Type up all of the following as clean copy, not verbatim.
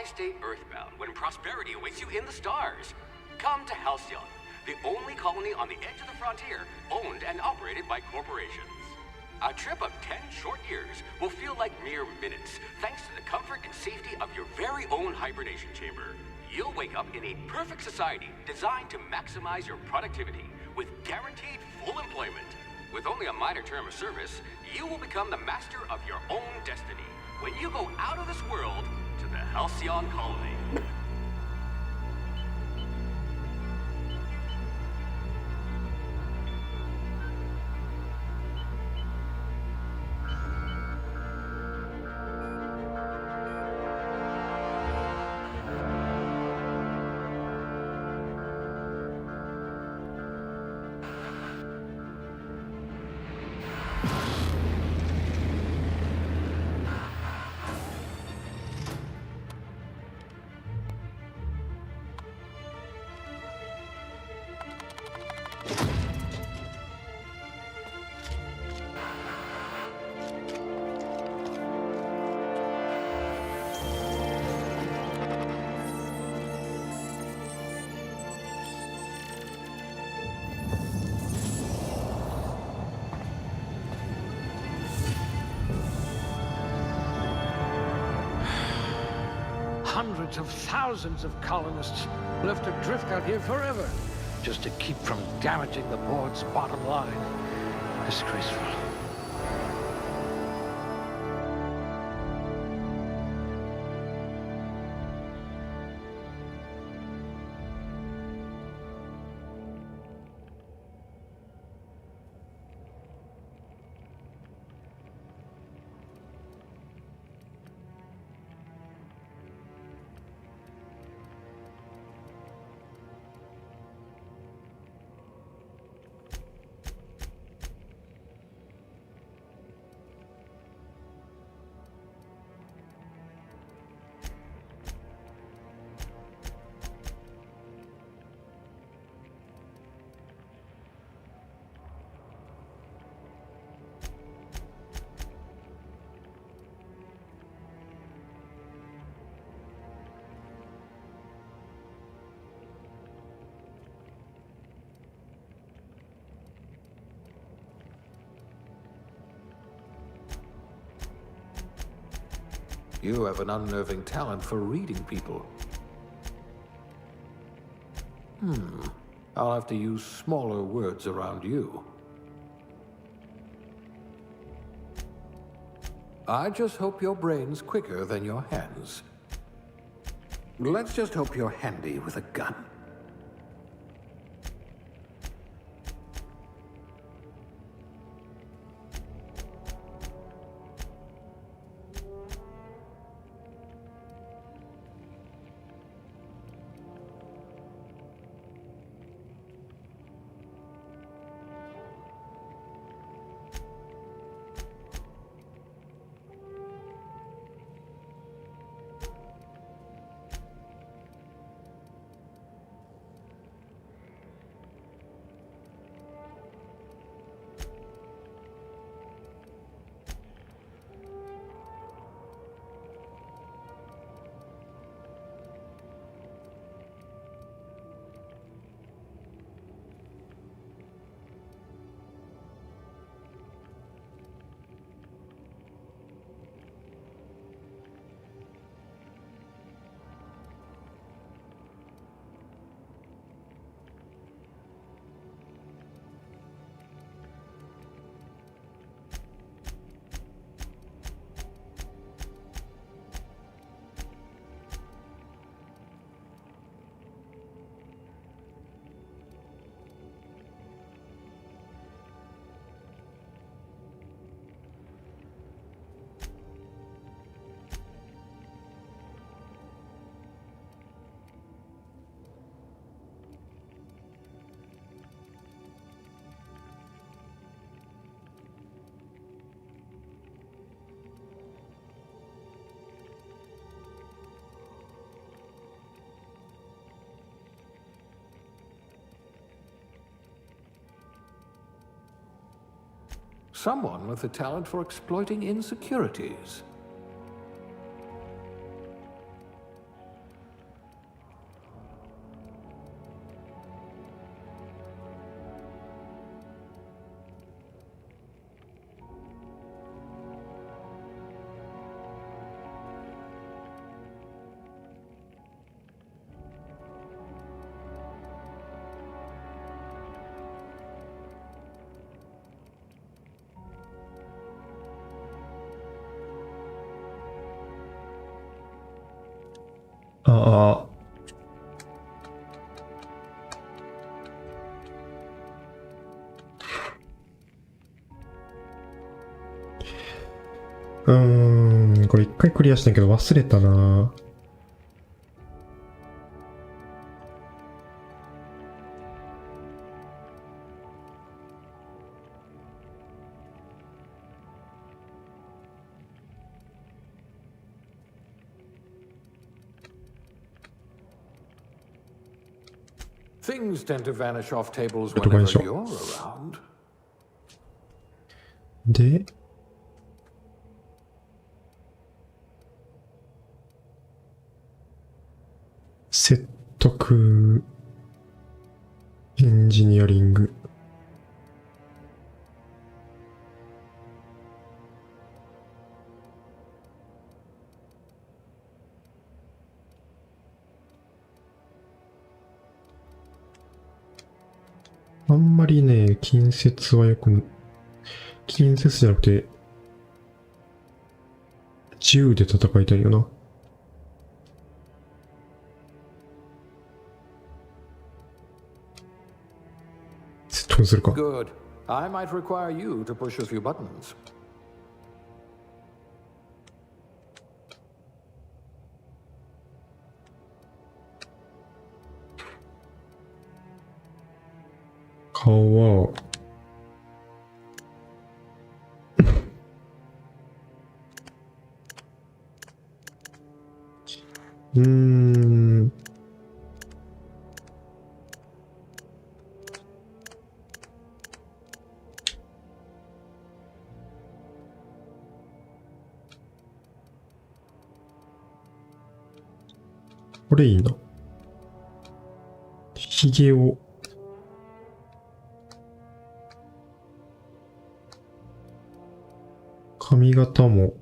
stay earthbound when prosperity awaits you in the stars? Come to Halcyon, the only colony on the edge of the frontier, owned and operated by corporations. A trip of 10 short years will feel like mere minutes, thanks to the comfort and safety of your very own hibernation chamber. You'll wake up in a perfect society designed to maximize your productivity, with guaranteed full employment. With only a minor term of service, you will become the master of your own destiny when you go out of this world to the Halcyon colony. Hundreds of thousands of colonists left adrift out here forever, just to keep from damaging the board's bottom line. Disgraceful. You have an unnerving talent for reading people. I'll have to use smaller words around you. I just hope your brain's quicker than your hands. Let's just hope you're handy with a gun. Someone with a talent for exploiting insecurities. ああ。これ一回クリアしたけど忘れたな。Things tend to vanish off tables どこに whenever しよ you're around. う。で、説得、エンジニアリング。あんまりね、近接はよく、近接じゃなくて、銃で戦いたいよな。説得するか。Good. I might require you to push a few buttons. 顔は、これいいな。ひげを、髪型も、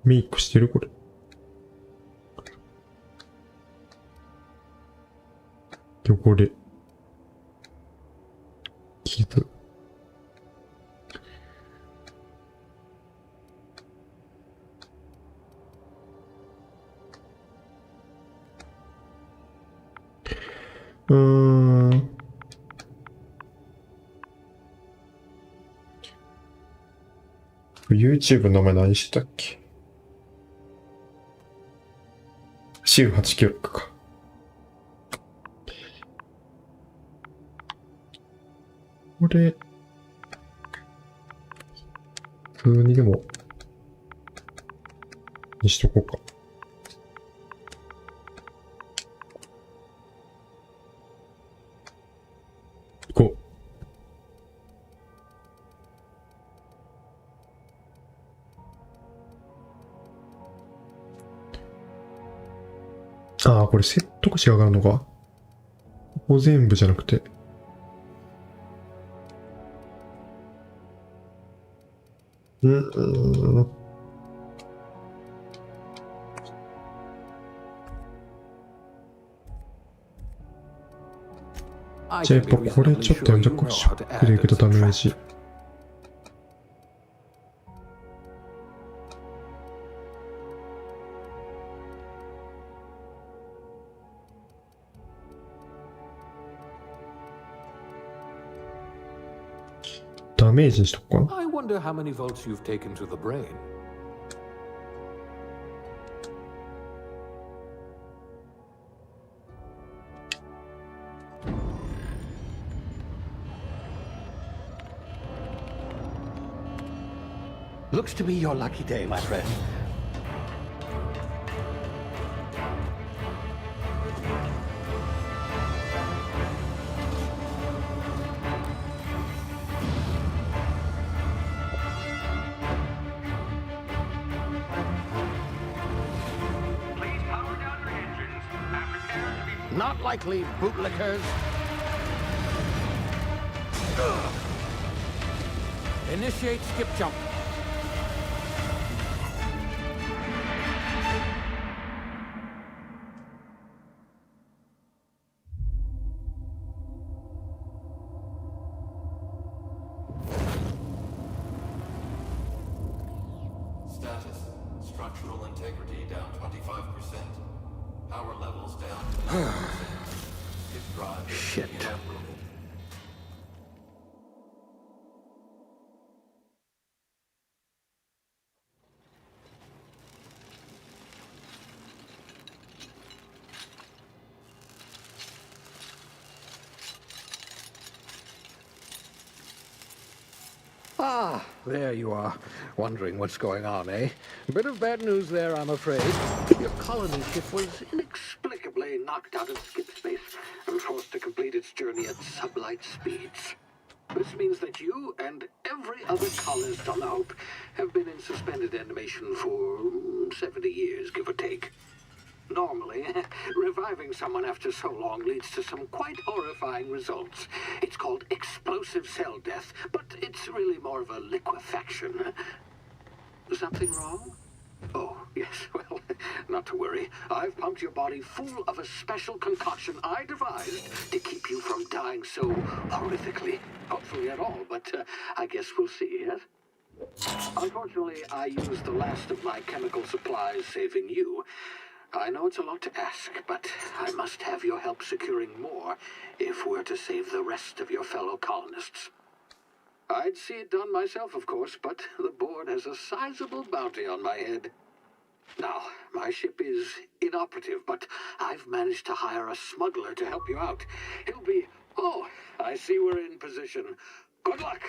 メイクしてるこれ。汚れ。傷。YouTube の名前何してたっけ？週8記録か。これ、普通にでも、にしとこうか。行こう。ああ、これ説得詞が上がるのか。ここ全部じゃなくて。じゃあやっぱこれちょっとやんじゃこショックで受けたダメージ。ダメージにしとこうかな。I wonder how many volts you've taken to the brain. Looks to be your lucky day, my friend. Not likely, bootlickers. Initiate skip jump. Status. Structural integrity down 25%. Power levels down 10%. If drive is Shit. inoperable. Ah, there you are. Wondering what's going on, eh? Bit of bad news there, I'm afraid. Your colony ship was inexplicably knocked out of skip space and forced to complete its journey at sublight speeds. This means that you and every other colonist on the Hope have been in suspended animation for 70 years, give or take. Normally, reviving someone after so long leads to some quite horrifying results. It's called explosive cell death, but it's really more of a liquefaction. Something wrong? Oh, yes, well, not to worry. I've pumped your body full of a special concoction I devised to keep you from dying so horrifically. Hopefully at all, but I guess we'll see, yes? Unfortunately, I used the last of my chemical supplies saving you. I know it's a lot to ask, but I must have your help securing more if we're to save the rest of your fellow colonists. I'd see it done myself, of course, but the board has a sizable bounty on my head. Now, my ship is inoperative, but I've managed to hire a smuggler to help you out. He'll be... Oh, I see we're in position. Good luck!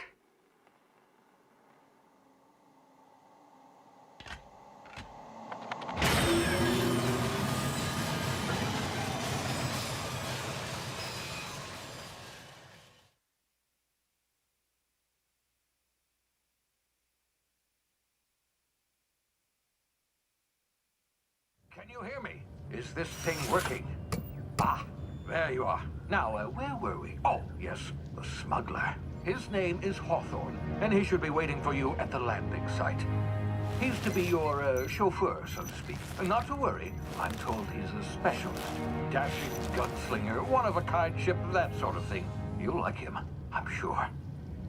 Can you hear me? Is this thing working? Ah, there you are. Now, where were we? Oh, yes, the smuggler. His name is Hawthorne, and he should be waiting for you at the landing site. He's to be your chauffeur, so to speak. Not to worry, I'm told he's a specialist. Dashing gunslinger, one-of-a-kind ship, that sort of thing. You'll like him, I'm sure.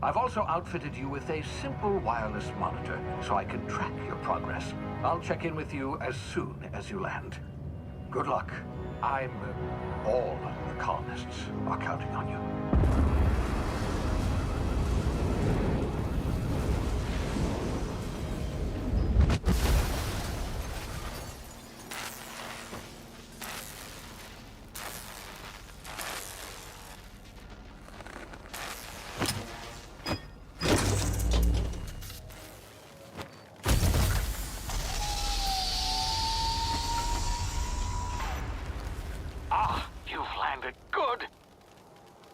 I've also outfitted you with a simple wireless monitor, so I can track your progress. I'll check in with you as soon as you land. Good luck. All the colonists are counting on you.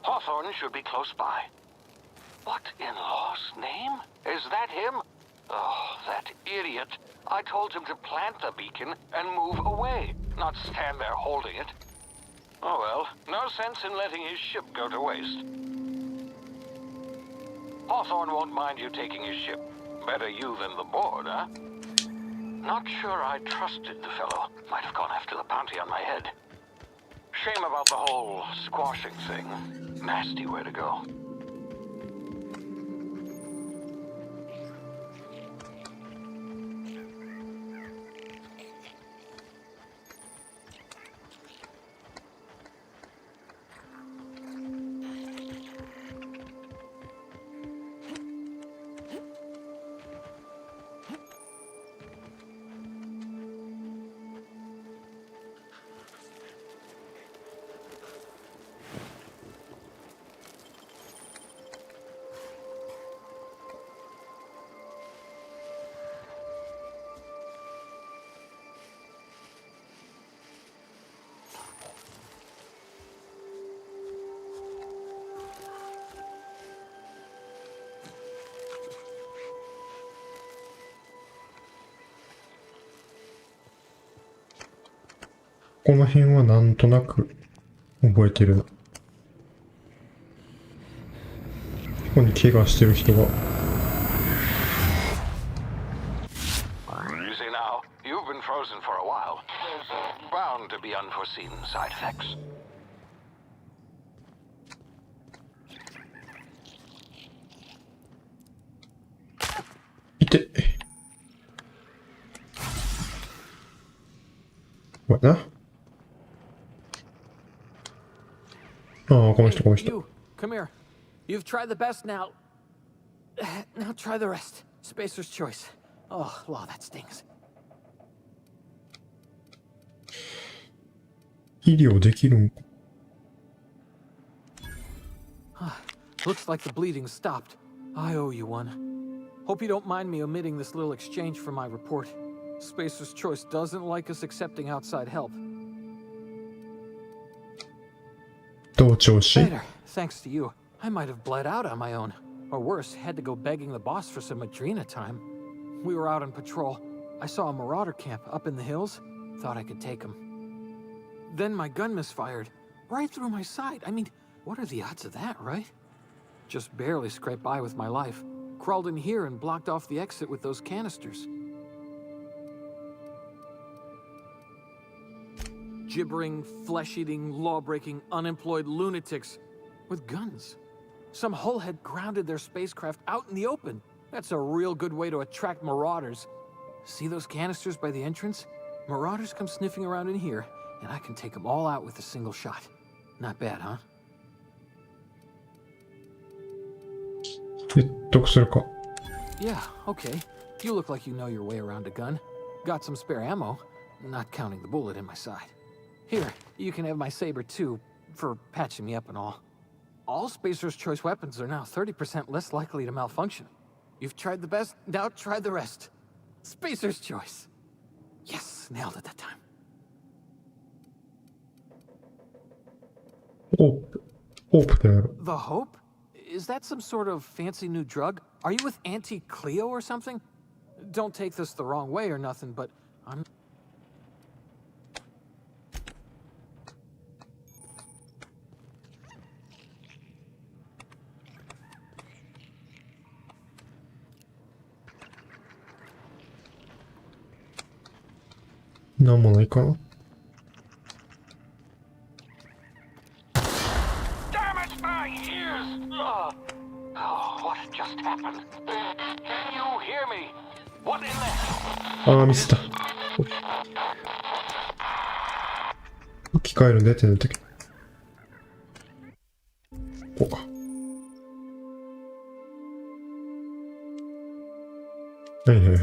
Hawthorne should be close by. What in law's name? Is that him? Oh, that idiot. I told him to plant the beacon and move away, not stand there holding it. Oh well, no sense in letting his ship go to waste. Hawthorne won't mind you taking his ship. Better you than the board, huh? Not sure I trusted the fellow. Might have gone after the bounty on my head. Shame about the whole squashing thing. Nasty way to go.この辺はなんとなく覚えてるな。ここに怪我してる人が。You see now, you've been frozen for a while. There's bound to be unforeseen side effects. いて。これな。ああ、この人、この人。 You, come here. You've tried the best now. Now try the rest. Spacer's choice. Oh, wow, that stings. 医療できるんか。 Looks like the bleeding stopped. I owe you one. Hope you don't mind me omitting this little exchange from my report. Spacer's choice doesn't like us accepting outside help. 同調子。 Better, thanks to you. I might have bled out on my own. Or worse, had to go begging the boss for some Adrena time. We were out on patrol. I saw a marauder camp up in the hills. Thought I could take him. Then my gun misfired. Right through my side. I mean, what are the odds of that, right? Just barely scraped by with my life. Crawled in here and blocked off the exit with those canisters. Gibbering, flesh-eating, law-breaking, unemployed lunatics with guns. Some hullhead grounded their spacecraft out in the open. That's a real good way to attract marauders. See those canisters by the entrance? Marauders come sniffing around in here, and I can take them all out with a single shot. Not bad, huh? 説得するか。 Yeah, okay. You look like you know your way around a gun. Got some spare ammo, not counting the bullet in my side. Here, you can have my saber too, for patching me up and all. All Spacer's choice weapons are now 30% less likely to malfunction. You've tried the best, now try the rest. Spacer's choice. Yes, nailed it that time. オープ。オープってなる。 The Hope? Is that some sort of fancy new drug? Are you with Auntie Cleo or something? Don't take this the wrong way or nothing, but I'm... なんもないかな。 Damn it, my ears! Oh, what just happened? Can you hear me? What in the... ああ、ミスった。吹き替えるんだよってなったけど。こうか。はいはいはい。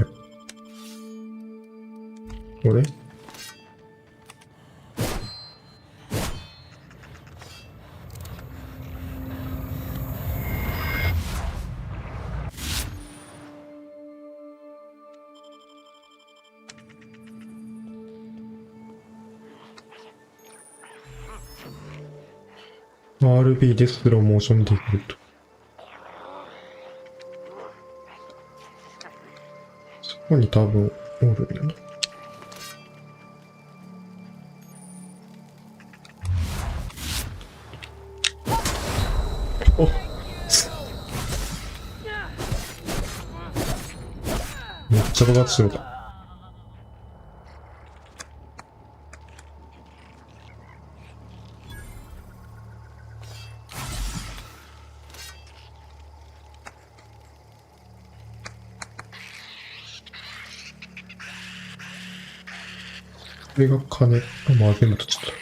これRB でスローモーションできると。そこに多分おるんやな。おめっちゃ爆発してもた。これが金。あ、まあ全部取っちゃった。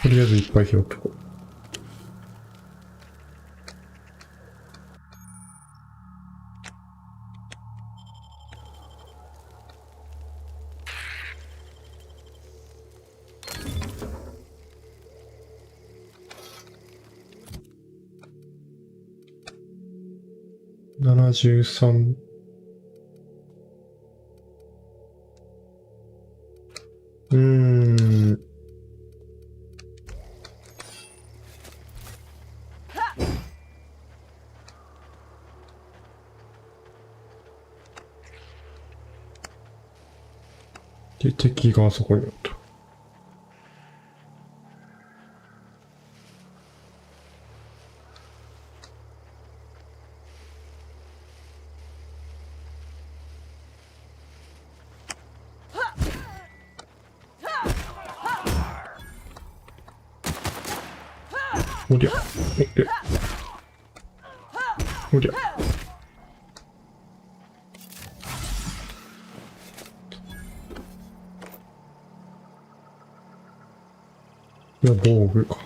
とりあえずいっぱい拾ってこう。73。で、敵があそこにあった。おりゃ、おりゃ。いや、防具か。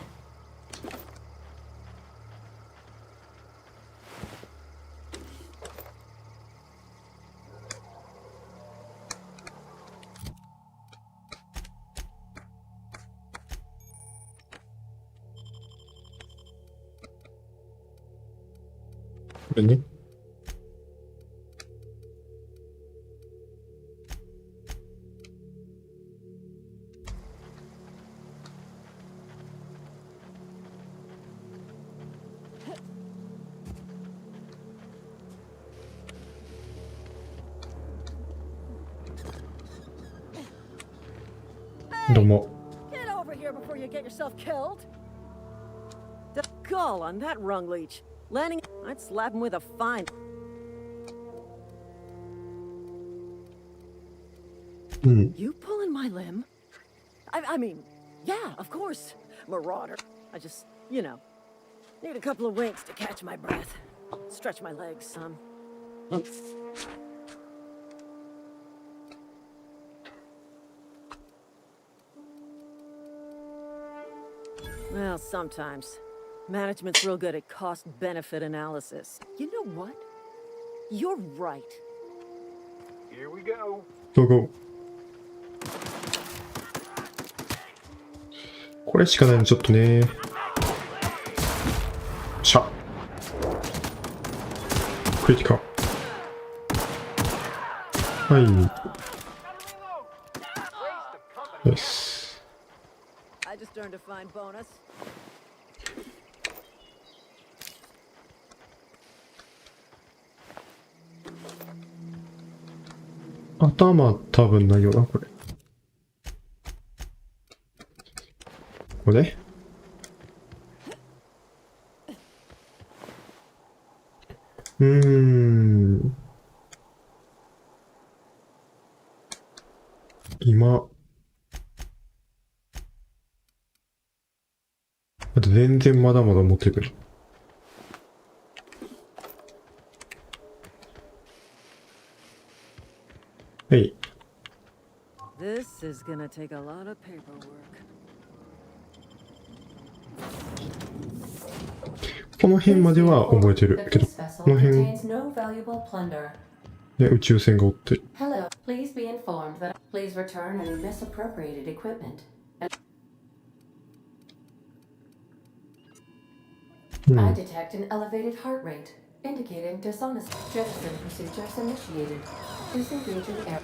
これね。どうも。 Get over here before you get yourself killed. The gall on that rung leech. Landing, I'd slap him with a fine. うん。 You pulling my limb? I mean, yeah, of course. Marauder. I just, need a couple of winks to catch my breath. Stretch my legs some. Well, sometimes. Management's real good at cost-benefit analysis. You know what? You're right. Here we go. Go go。これしかないのちょっとね。しゃ。クリティカ。はい。よし。 I just earned a fine bonus. 頭多分ないよな、これ。これね。今。あと全然まだまだ持ってくる。はい。 This is gonna take a lot of paperwork. この辺までは覚えてるけど、この辺で宇宙船がおって。Hello, please be informed that please return any misappropriated equipment. I detect an elevated heart rate, indicating dishonest jettison procedures initiated. Disengaging air.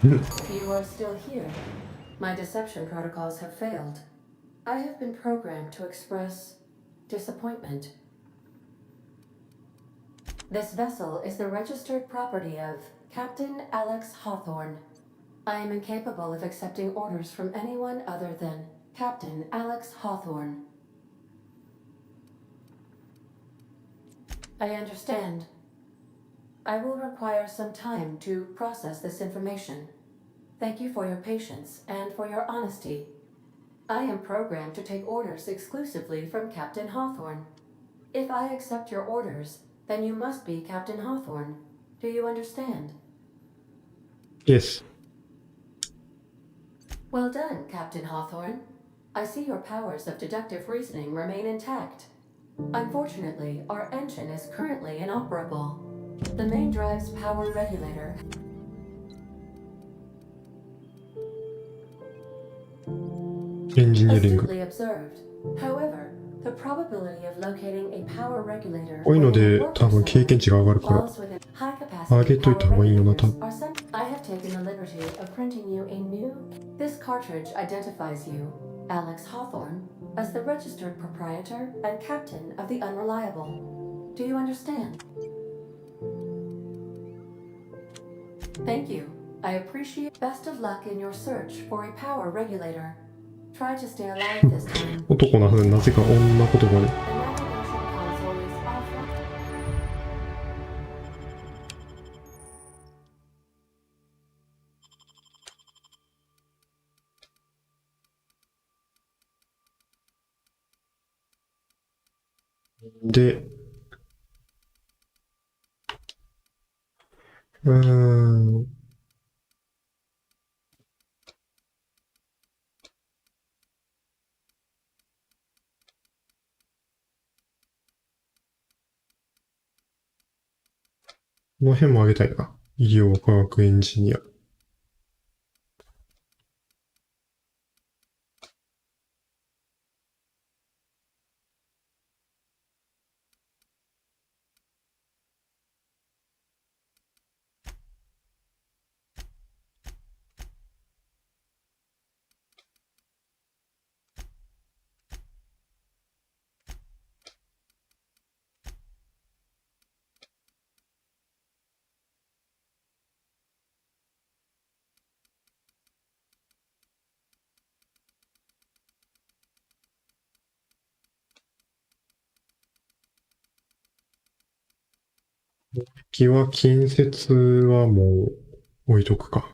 You are still here. My deception protocols have failed. I have been programmed to express disappointment. This vessel is the registered property of Captain Alex Hawthorne. I am incapable of accepting orders from anyone other than Captain Alex Hawthorne. I understand. I will require some time to process this information. Thank you for your patience and for your honesty. I am programmed to take orders exclusively from Captain Hawthorne. If I accept your orders, then you must be Captain Hawthorne. Do you understand? Yes. Well done, Captain Hawthorne. I see your powers of deductive reasoning remain intact. Unfortunately, our engine is currently inoperable. The main drive's power regulator. Engineering. Astutely observed. However, the probability of locating a power regulator こういうので多分経験値が上がるから falls within high capacity 上げといた方がいいよな、多分。 are sent. I have taken the liberty of printing you a new. This cartridge identifies you, Alex Hawthorne, as the registered proprietor and captain of the Unreliable. Do you understand? Thank you. I appreciate. Best of luck in your search for a power regulator. Try to stay alive this time. 男なはずになぜか女言葉で。 The navigation console is offline. で、うーん。この辺も上げたいな。医療科学エンジニア。木は近接はもう置いとくか。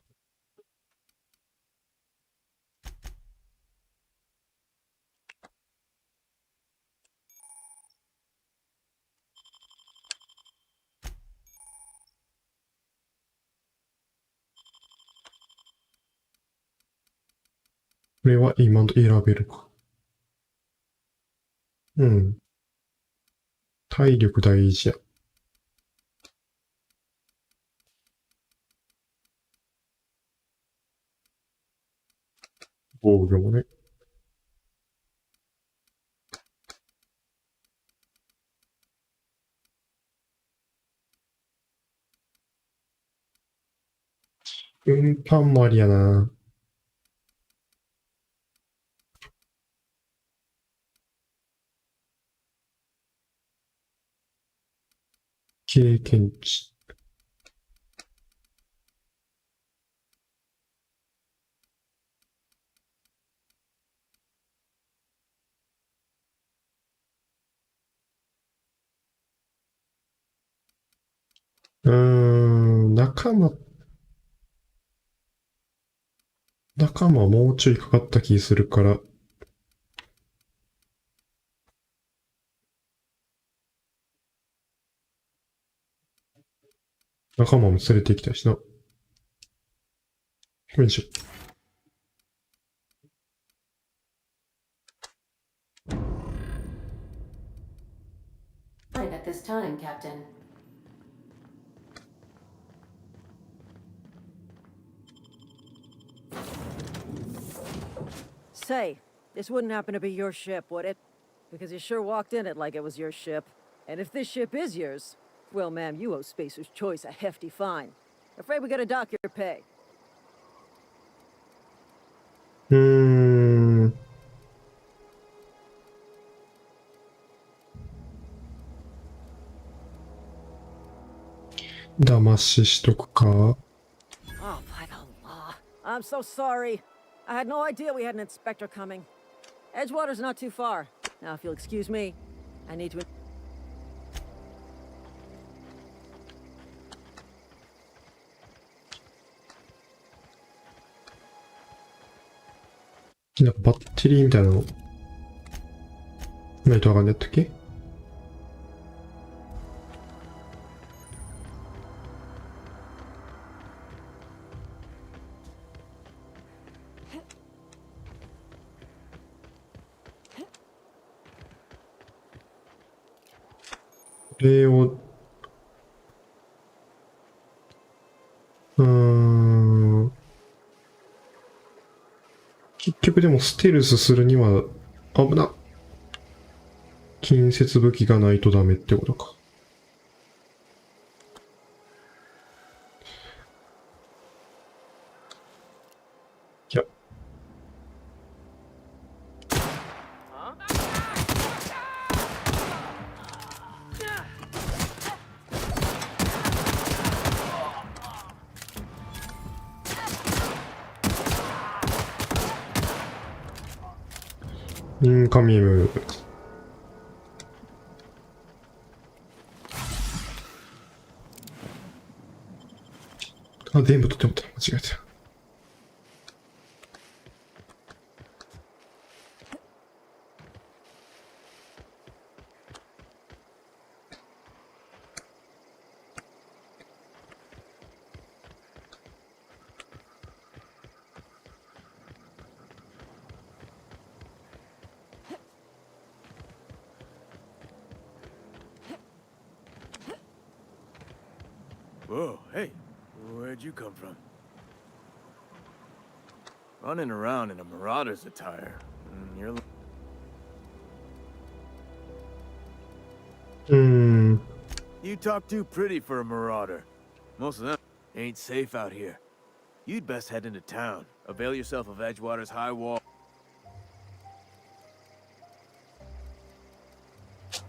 これは今の選べるか。うん。体力大事や。防御もね。運搬もありやな。経験値。仲間もうちょいかかった気するから、仲間も連れてきたしな。これにしよう。Fine at this time, Captain. Say, this wouldn't happen to be your ship, would it? Because you sure walked in it like it was your ship. And if this ship is yours, well, ma'am, you owe Spacer's Choice a hefty fine. Afraid we gotta dock your pay. 騙ししとくか。Oh, by the law. I'm so sorry. I had no idea we had an inspector coming. Edgewater's not too far. Now, if you'll excuse me, I need to... なんかバッテリーみたいなのないとわかんないやったっけ？これを結局でもステルスするには危な。近接武器がないとダメってことか。いや。インカミム。あ、全部取ってもった。間違えた。Whoa, hey, where'd you come from? Running around in a marauder's attire. You're... You talk too pretty for a marauder. Most of them ain't safe out here. You'd best head into town. Avail yourself of Edgewater's high wall.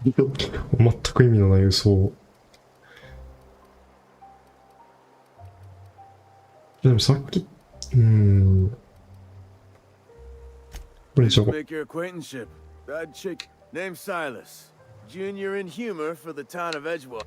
全く意味のない嘘を。でもさっき、これにしよう。 Make your acquaintanceship. That chick named Silas. Junior in humor for the town of Edgewater.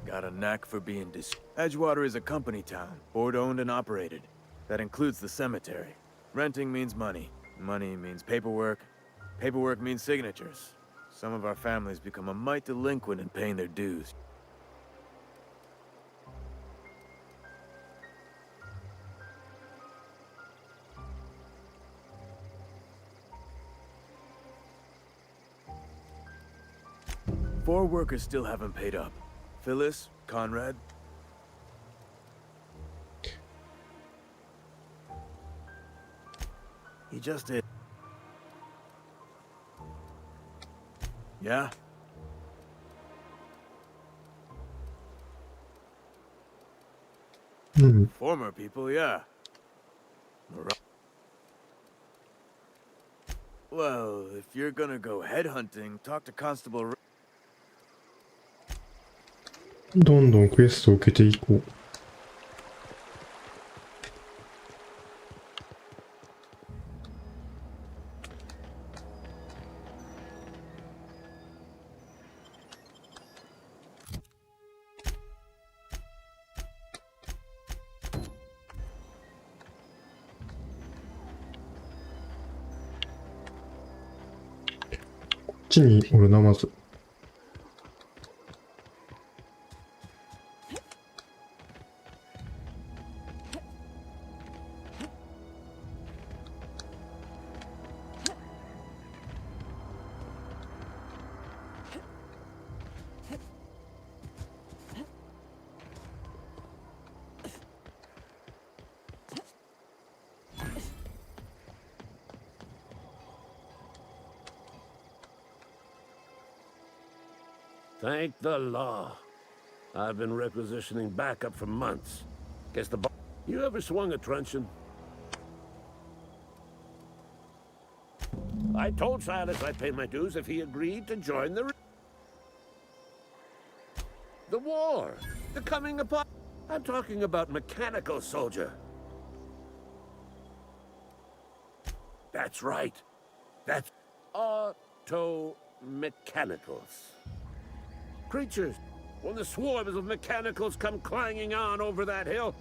Got a knack for being Edgewater is a company town, board-owned and operated. That includes the cemetery. Renting means money. Money means paperwork. Paperwork means signatures. Some of our families become a mite delinquent in paying their dues. Four workers still haven't paid up. Phyllis, Conrad. He just did. Yeah? Former people, yeah. Well, if you're gonna go headhunting, talk to Constable... どんどんクエストを受けていこう。こっちにおるな、まず。Thank the law. I've been requisitioning backup for months. Guess the You ever swung a truncheon? I told Silas I'd pay my dues if he agreed to join the war. The coming upon... I'm talking about mechanical soldier. That's right. That's auto-mechanicals. Creatures, when the swarms of mechanicals come clanging on over that hill...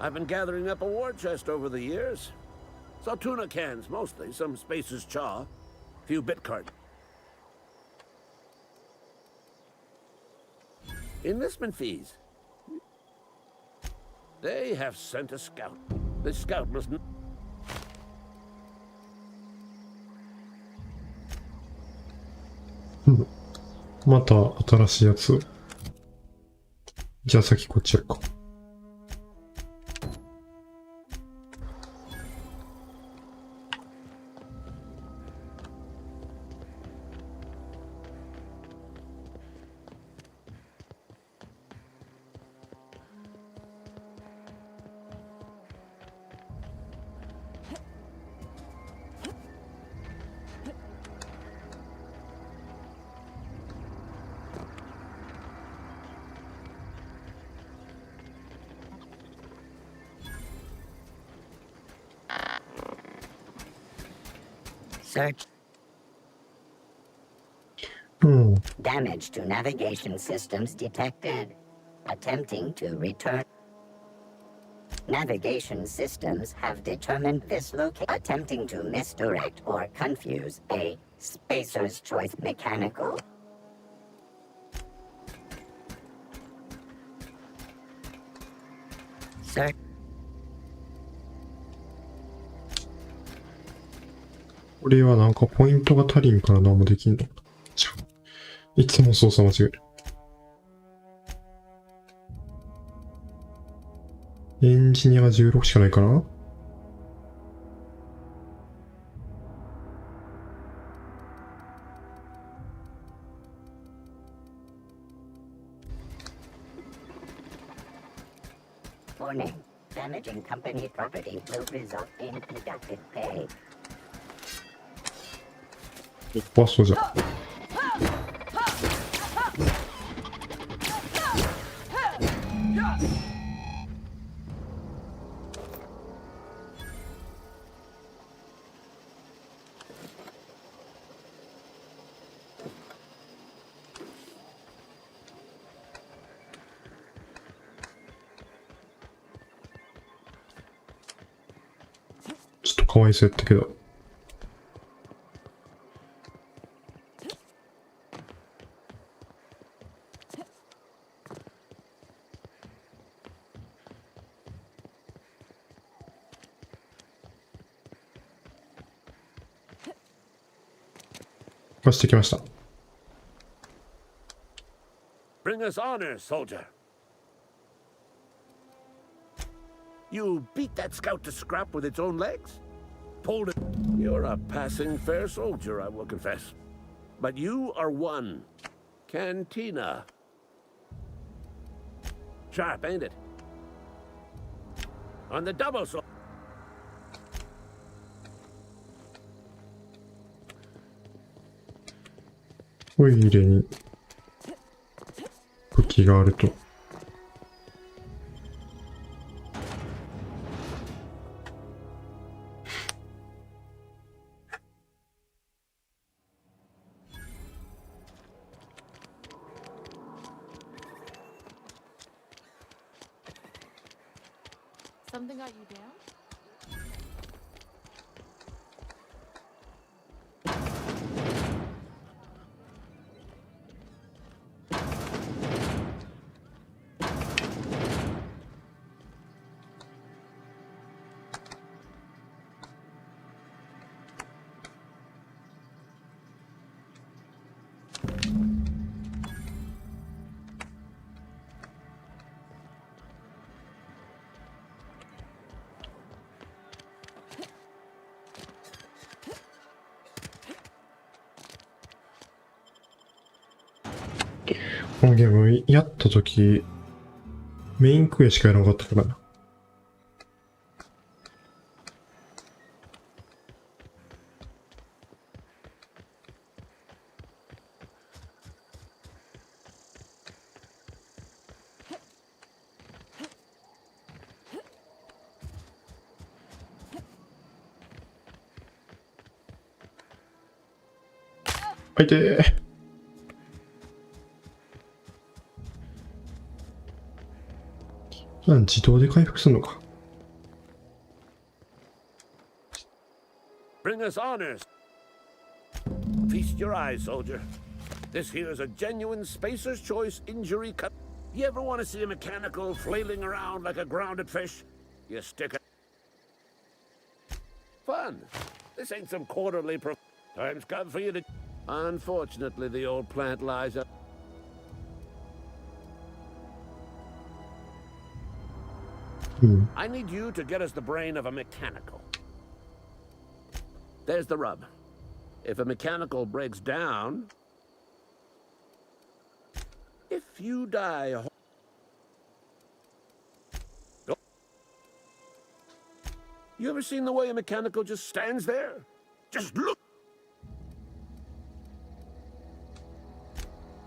I've been gathering up a war chest over the years. Saw tuna cans, mostly, some Spacer's chaw, few bit cartons. Enlistment fees. They have sent a scout. The scout must...また新しいやつ。じゃあ先こっちやるか。Search. うん。 Damage to navigation systems detected. Attempting to return. Navigation systems have determined this location. Attempting to misdirect or confuse a Spacer's Choice mechanical. Search. これはなんかポイントが足りんから何もできんの。いつも操作間違える。エンジニアが16しかないかな。Warning. Damaging company property will result in deducted pay. あ、そうじゃ。ちょっとかわいそうやったけど。貸してきました。Bring us honor, soldier. You beat that scout to scrap with its own legs? Pulled it. You're a passing fair soldier, I will confess. But you are one. Cantina. Sharp, ain't it? On the double sword. トイレに武器があると。Something got you down?このゲームやったとき、メインクエしかやらなかったからな。あいてー。自動で回復するのか。Bring us honors. Feast your eyes, soldier. This here is a genuine Spacer's Choice injury cut. You ever want to see a mechanical flailing around like a grounded fish? You stick it. Fun. This ain't some quarterly Time's come for you to... Unfortunately, the old plant lies up. I need you to get us the brain of a mechanical. There's the rub. If a mechanical breaks down... If you die... You ever seen the way a mechanical just stands there? Just look!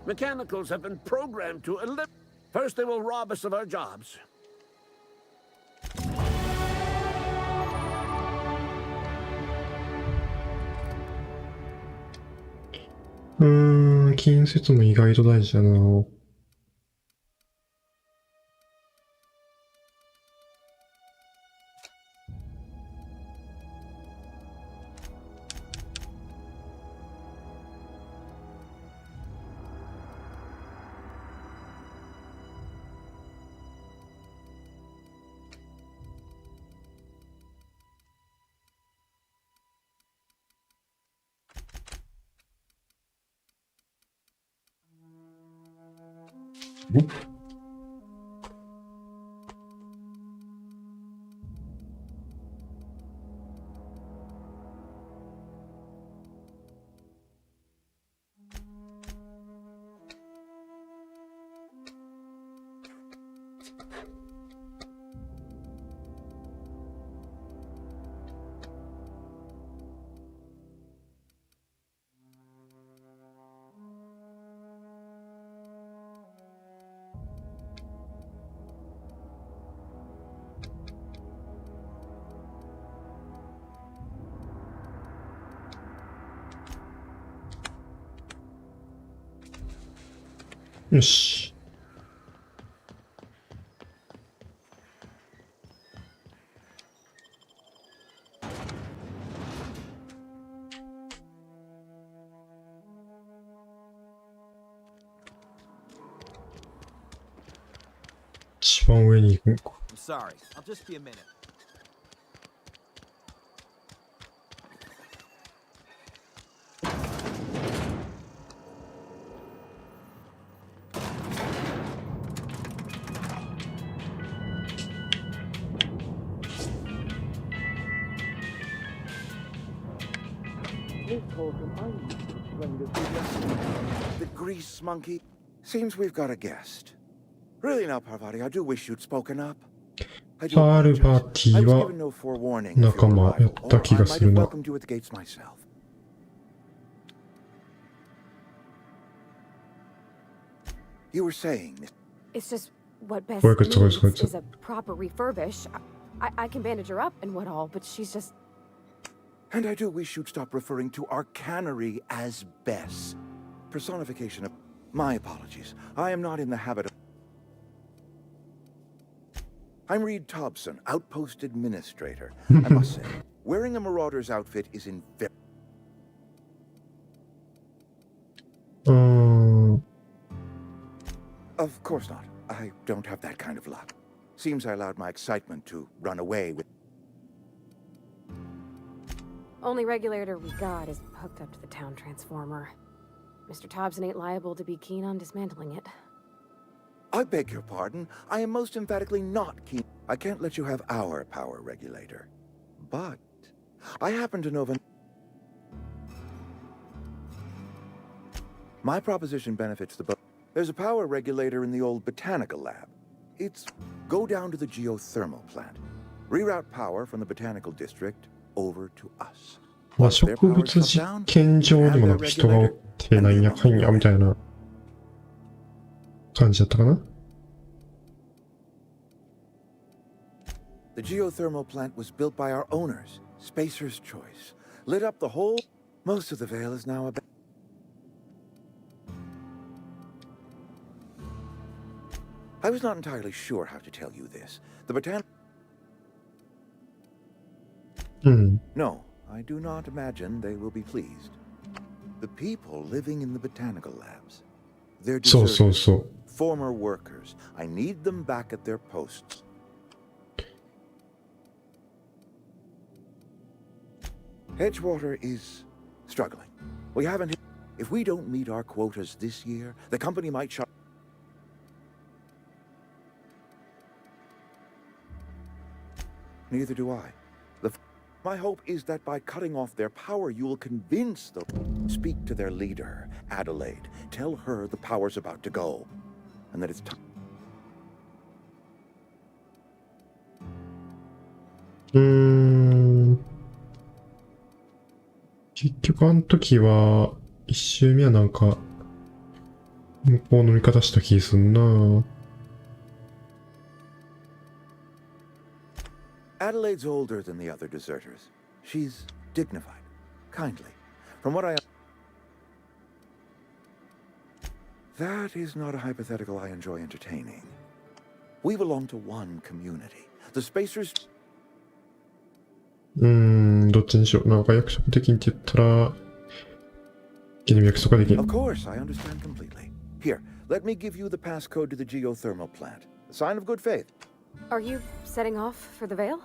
Mechanicals have been programmed to eliminate... First they will rob us of our jobs. 近接も意外と大事だな。よし。一番上に行くのか。I'm sorry. I'll just be a minute. The grease monkey. Seems we've got a guest. Really now, Parvati, I do wish you'd spoken up. パールパーティーは仲間やった気がするな。You were saying it's just what Beth Work it, needs work it. is a proper refurbish. I can bandage her up and what all, but she's just... And I do wish you'd stop referring to our cannery as Bess. Personification of... My apologies. I am not in the habit of... I'm Reed Thompson, Outpost Administrator. I must say, wearing a Marauder's outfit is in very... Of course not. I don't have that kind of luck. Seems I allowed my excitement to run away with... Only regulator we got is hooked up to the town transformer. Mr. Thompson ain't liable to be keen on dismantling it. I beg your pardon. I am most emphatically not keen. I can't let you have our power regulator. But I happen to know... My proposition benefits the... There's a power regulator in the old botanical lab. It's go down to the geothermal plant. Reroute power from the botanical district over to us. まあ植物実験場にもなんか人がおってなんやかんやみたいな感じだったかな。The geothermal plant was built by our owners, Spacer's Choice. Lit up the whole... Most of the Vale is now abandoned. I was not entirely sure how to tell you this. The No, I do not imagine they will be pleased. The people living in the botanical labs. They're deserters, former workers. I need them back at their posts. Edgewater is struggling. We haven't hit... If we don't meet our quotas this year, the company might shut... Neither do I. My hope is that by cutting off their power, you will convince them. Speak to their leader, Adelaide. Tell her the power's about to go, and that it's time. 結局あの時は一周目はなんか向こうの味方した気すんな。Adelaide's older than the other deserters. She's dignified, kindly. From what I... That is not a hypothetical I enjoy entertaining. We belong to one community. The Spacers... どっちにしよう。なんか約束的にって言ったら、記念約束できん。Of course, I understand completely. Here, let me give you the passcode to the geothermal plant. A sign of good faith. Are you setting off for the Vale?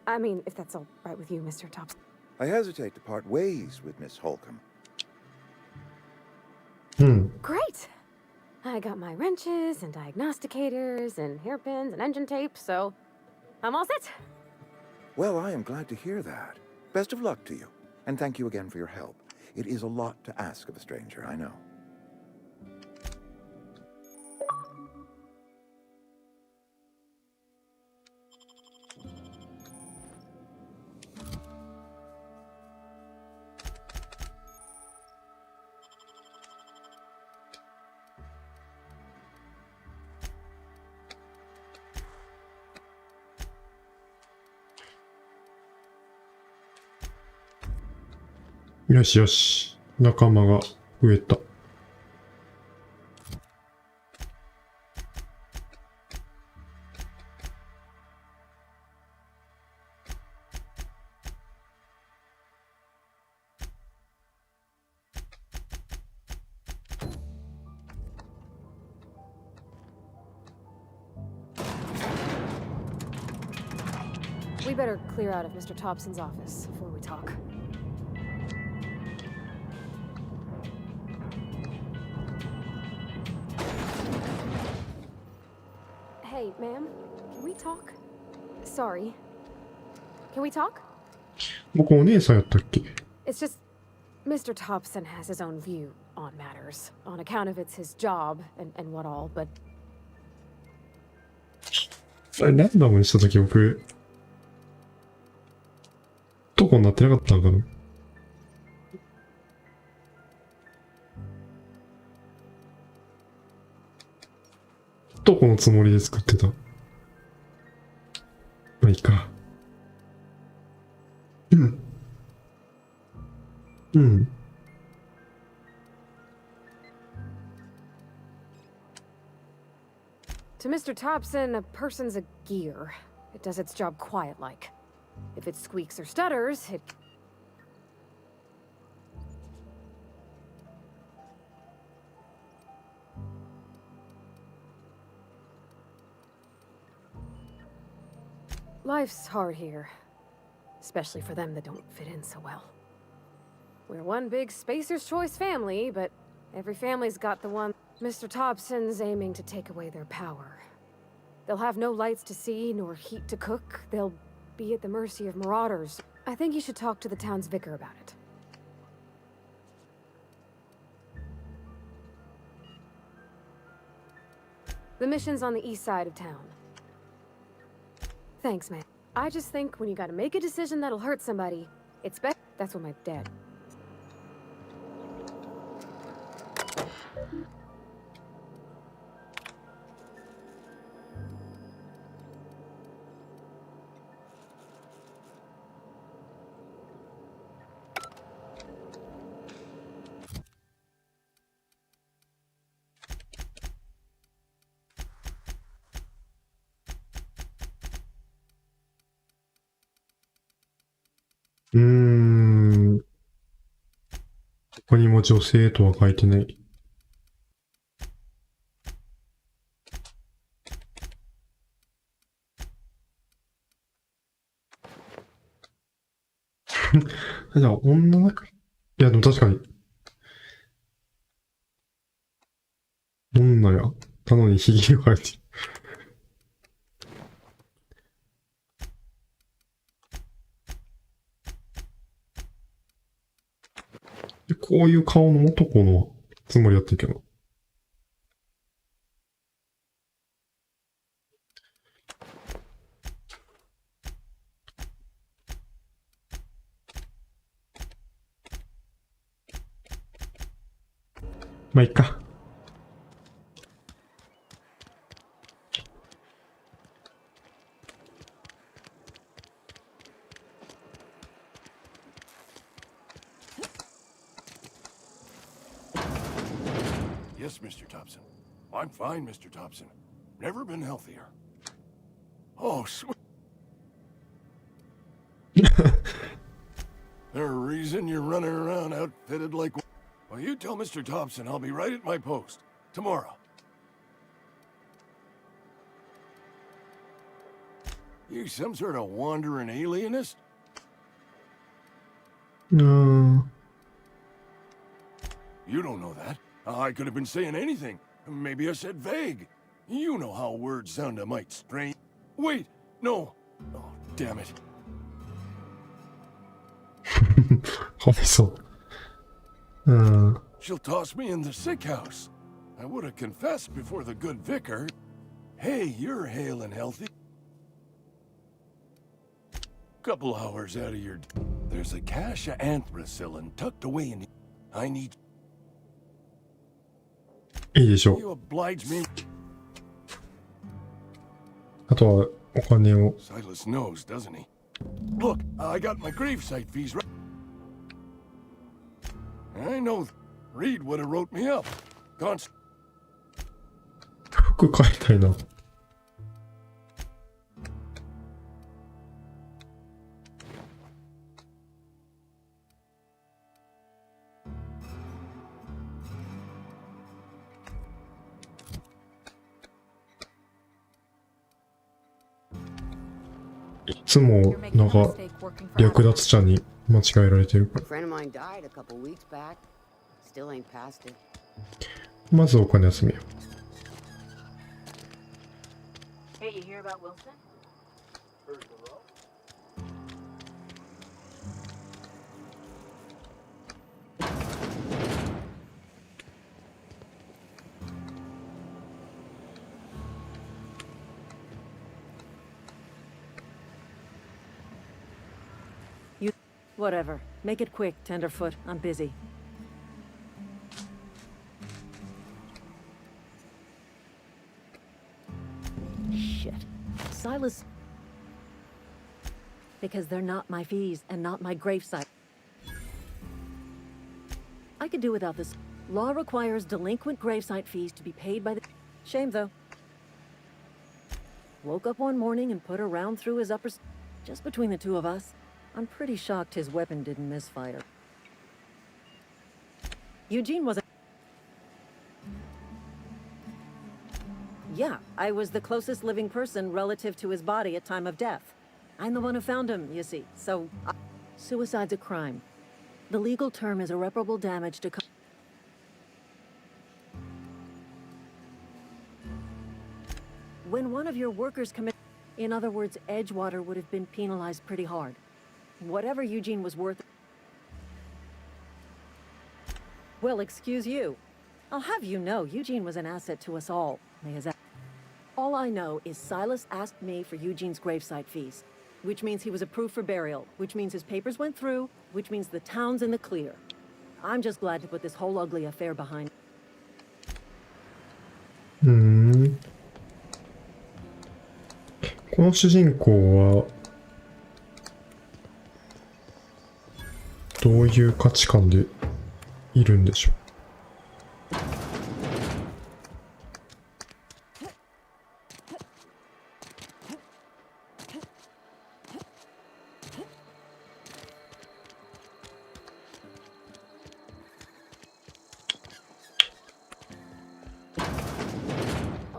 I mean, if that's all right with you, Mr. Thompson. I hesitate to part ways with Miss Holcomb. Great! I got my wrenches and diagnosticators and hairpins and engine tape, so I'm all set. Well, I am glad to hear that. Best of luck to you, and thank you again for your help. It is a lot to ask of a stranger, I know. よしよし。仲間が増えた。We better clear out of Mr. Thompson's office before we talk. Hey, ma'am, can we talk? Sorry. Can we talk? 僕お姉さんやったっけ？ It's just Mr. Thompson has his own view on matters, on account of it's his job and what all, but あれランダムにしたとき僕男になってなかったのかな。男のつもりで作ってた。まあいいか。To Mr. Thompson, a person's a gear. It does its job quiet-like. If it squeaks or stutters, it... Life's hard here. Especially for them that don't fit in so well. We're one big Spacer's Choice family, but every family's got the one... Mr. Thompson's aiming to take away their power. They'll have no lights to see, nor heat to cook. They'll be at the mercy of marauders. I think you should talk to the town's vicar about it. The mission's on the east side of town. Thanks, man. I just think when you gotta make a decision that'll hurt somebody, it's better. That's what my dad...ここにも女性とは書いてない。じゃあ、女の子。いや、でも確かに。女や。なのにひげが生えてる。こういう顔の男のつもりやってるけど。まあいいか。Yes, Mr. Thompson. I'm fine, Mr. Thompson. Never been healthier. Oh, sweet. There's a reason you're running around outfitted like... Well, you tell Mr. Thompson I'll be right at my post. Tomorrow. You some sort of wandering alienist? No. You don't know that. I could have been saying anything. Maybe I said vague. You know how words sound a mite strange. Wait, no. Oh, damn it. かわいそう。She'll toss me in the sick house. I would have confessed before the good vicar. Hey, you're hale and healthy. Couple hours out of your... There's a cache of anthracillin tucked away in... I need... いいでしょ You う。 oblige me. あとはお金を。 Silas knows, doesn't he? Look, I got my gravesite fees right. I know. Reed would have wrote me up. Const... 服買いたいな。いつもなんか略奪者に間違えられてるから。まずお金集めよう。Hey, you hear about Wilson? Whatever. Make it quick, Tenderfoot. I'm busy. Shit. Silas... Because they're not my fees and not my gravesite. I could do without this. Law requires delinquent gravesite fees to be paid by the... Shame, though. Woke up one morning and put a round through his upper... Just between the two of us. I'm pretty shocked his weapon didn't misfire. Eugene wasn't... Yeah, I was the closest living person relative to his body at time of death. I'm the one who found him, you see, so... Suicide's a crime. The legal term is irreparable damage to... When one of your workers commit... In other words, Edgewater would have been penalized pretty hard. Whatever Eugene was worth... Well, excuse you. I'll have you know, Eugene was an asset to us all. All I know is Silas asked me for Eugene's gravesite fees, which means he was approved for burial, which means his papers went through, which means the town's in the clear. I'm just glad to put this whole ugly affair behind. この主人公はどういう価値観でいるんでしょう。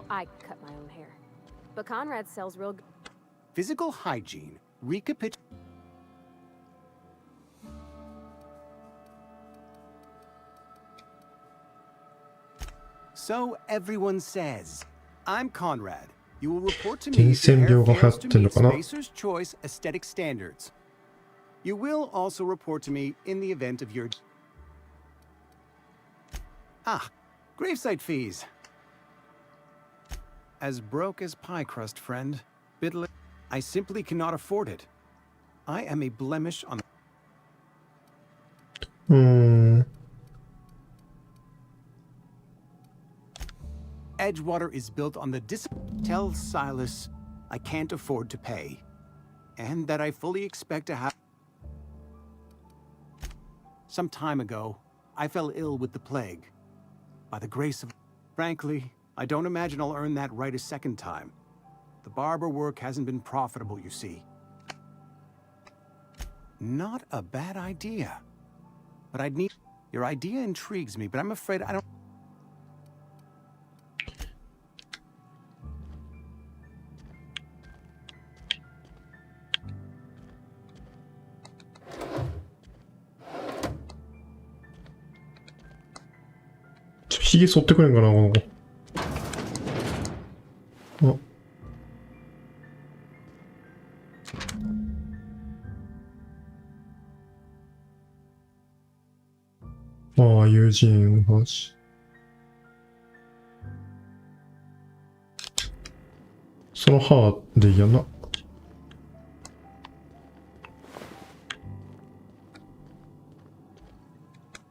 I cut my own hair. But Conrad sells real... Physical hygiene. So everyone says, I'm Conrad. You will report to me if your hair fails to meet Spacer's Choice aesthetic standards. You will also report to me in the event of your... gravesite fees. As broke as pie crust, friend. Biddle, I simply cannot afford it. I am a blemish on the... Edgewater is built on the Tell Silas I can't afford to pay. And that I fully expect to have... Some time ago, I fell ill with the plague. by the grace of... Frankly, I don't imagine I'll earn that right a second time. The barber work hasn't been profitable, you see. Not a bad idea. But I'd need... Your idea intrigues me, but I'm afraid I don't...ひげ剃ってくれんかな、この子。ああ、友人の話。その歯でいいやな。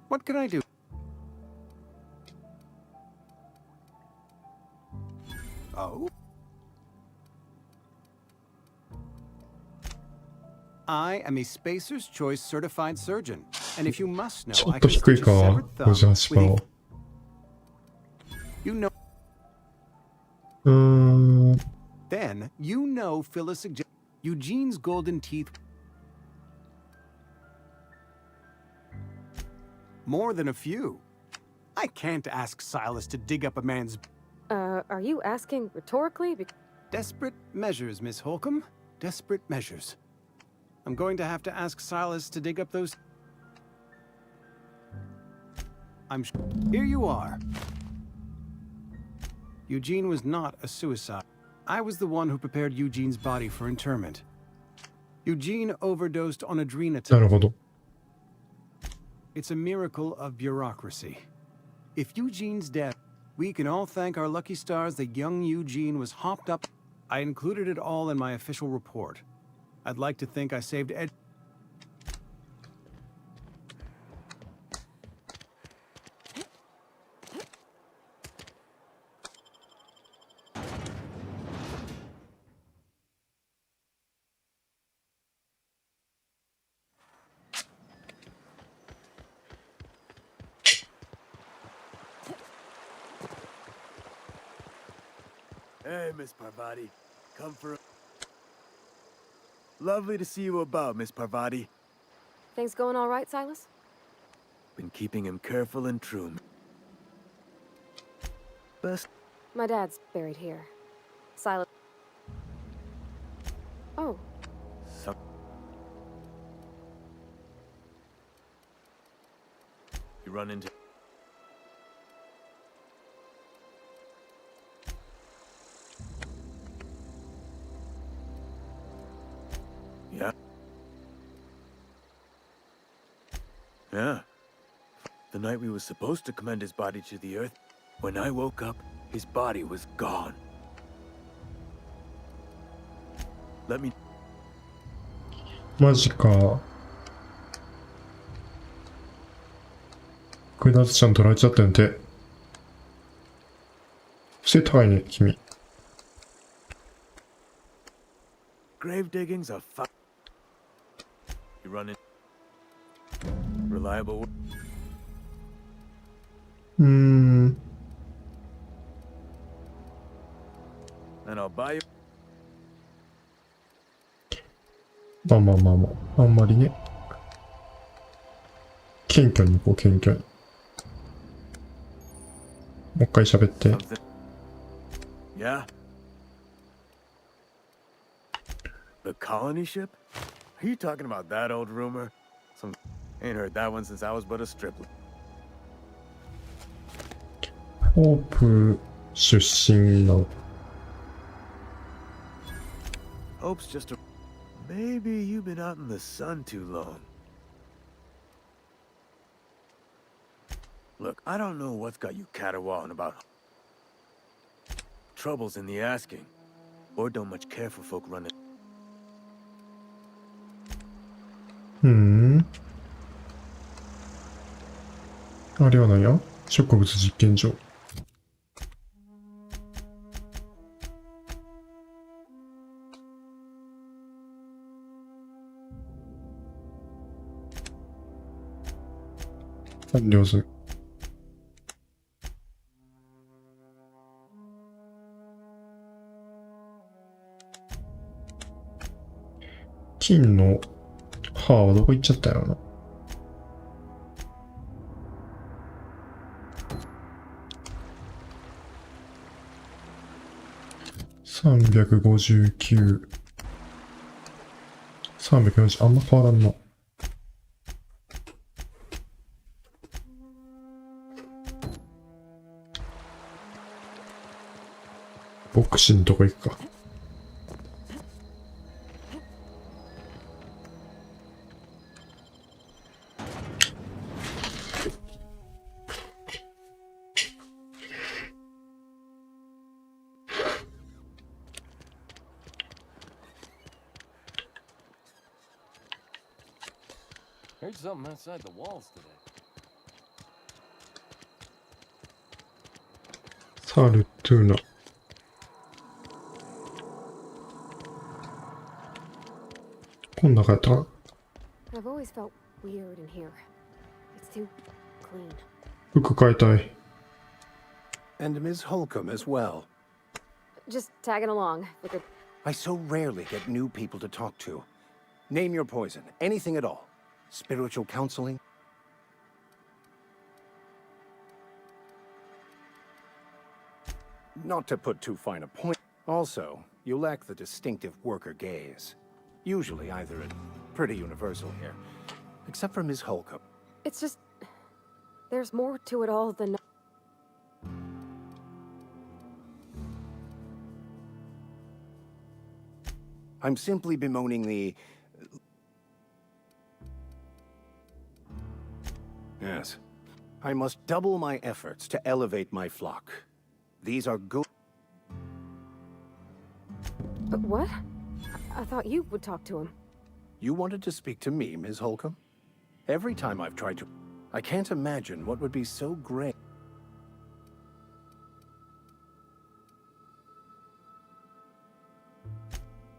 What can I do? Oh? I am a Spacer's Choice certified surgeon, and if you must know, ちょっと低いか、58番。You know. Then you know Phyllis suggests Eugene's golden teeth. More than a few. I can't ask Silas to dig up a man's... Are you asking rhetorically? Desperate measures, Miss Holcomb. Desperate measures. I'm going to have to ask Silas to dig up those... I'm sure... Here you are. Eugene was not a suicide. I was the one who prepared Eugene's body for interment. Eugene overdosed on adrenochrome. なるほど。It's a miracle of bureaucracy. If Eugene's dead, we can all thank our lucky stars that young Eugene was hopped up. I included it all in my official report. I'd like to think I saved Ed. Hey, Miss Parvati. Come for... Lovely to see you about, Miss Parvati. Things going all right, Silas? Been keeping him careful and true. Best... My dad's buried here. Silas... Oh. So... You run into... Yeah. Yeah. The night we were supposed to commend his body to the earth, when I woke up, his body was gone. Let me... マジか。クイナズちゃん取られちゃったんて。背高いね、君。Grave digging's a You run in... Reliable... And I'll buy you... まあまあまあまあ、あんまりね。謙虚に行こう、謙虚に。もう一回喋って。Yeah? The colony ship? Are you talking about that old rumor? Ain't heard that one since I was but a stripling. ホープ出身の。Hope's just a... Maybe you've been out in the sun too long. Look, I don't know what's got you caterwauling about... Trouble's in the asking. Or don't much care for folk running... あれは何や？植物実験場。完了済み。金の歯はどこ行っちゃったよな。359、340、あんま変わらんな。ボクシーのとこ行くか。Heard something outside the walls today. サルトゥーナ。こんなかやったかな。 I've always felt weird in here. It's too clean. 服変えたい。And Ms. Holcomb as well. Just tagging along. I so rarely get new people to talk to. Name your poison, anything at all. Spiritual counseling? Not to put too fine a point. Also, you lack the distinctive worker gaze. Usually either pretty universal here. Except for Ms. Holcomb. It's just... there's more to it all than... I'm simply bemoaning the... Yes. I must double my efforts to elevate my flock. These are good... But what? I thought you would talk to him. You wanted to speak to me, Ms. Holcomb? Every time I've tried to... I can't imagine what would be so great.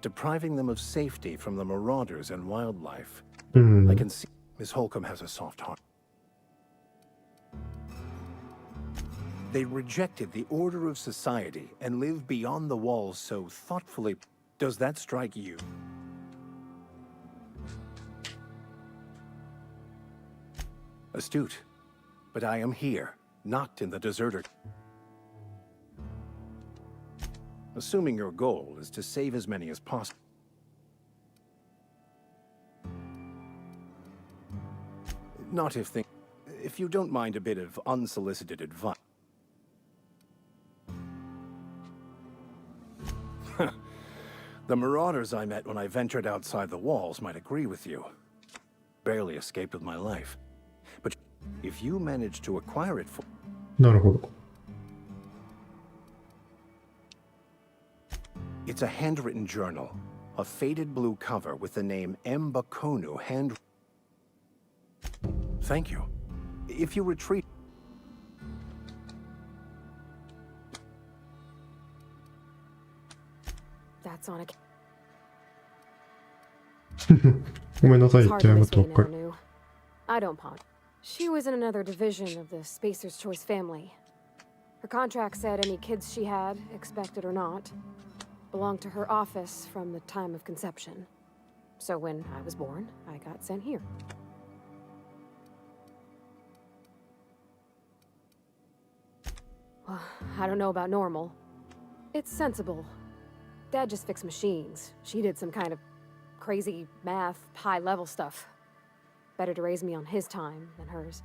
Depriving them of safety from the marauders and wildlife. I can see Ms. Holcomb has a soft heart. They rejected the order of society and live beyond the walls so thoughtfully. Does that strike you? Astute. But I am here, not in the deserter. Assuming your goal is to save as many as possible. Not if you don't mind a bit of unsolicited advice. The marauders I met when I ventured outside the walls might agree with you. Barely escaped with my life. But if you manage to acquire it for... なるほど。 It's a handwritten journal. A faded blue cover with the name M. Bakonu hand... Thank you. If you retrieve... That's on a... ごめんなさいっ It's て hard 謝 to った miss ばっか me り。 now, New. I don't ponder. She was in another division of the Spacer's Choice family. Her contract said any kids she had, expected or not, belonged to her office from the time of conception. So when I was born, I got sent here. Well, I don't know about normal. It's sensible. Dad just fixed machines. She did some kind of crazy math, high-level stuff. Better to raise me on his time than hers.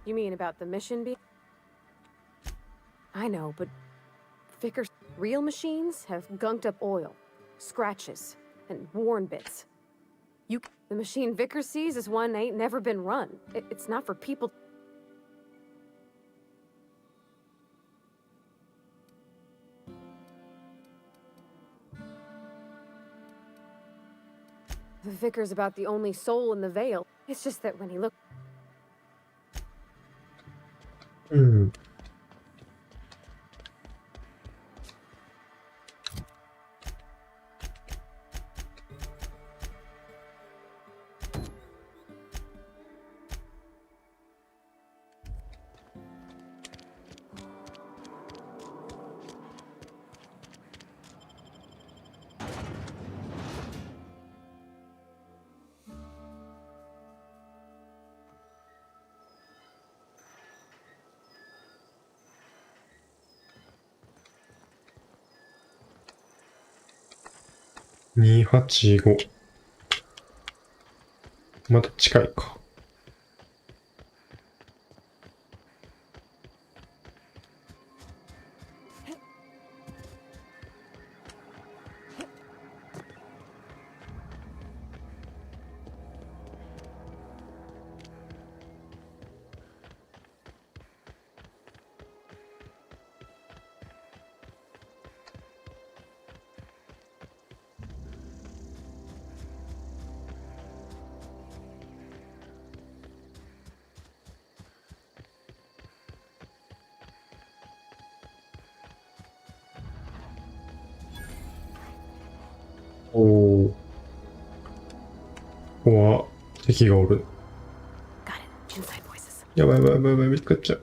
You mean about the mission being... I know, but Vickers' real machines have gunked up oil, scratches, and worn bits. The machine Vickers sees is one ain't never been run. It's not for people... The Vicar's about the only soul in the Vale. It's just that when he looked... うん。285。まだ近いか。おお。ここは敵がおる。やばいやばいやばいやばい、見つかっちゃう。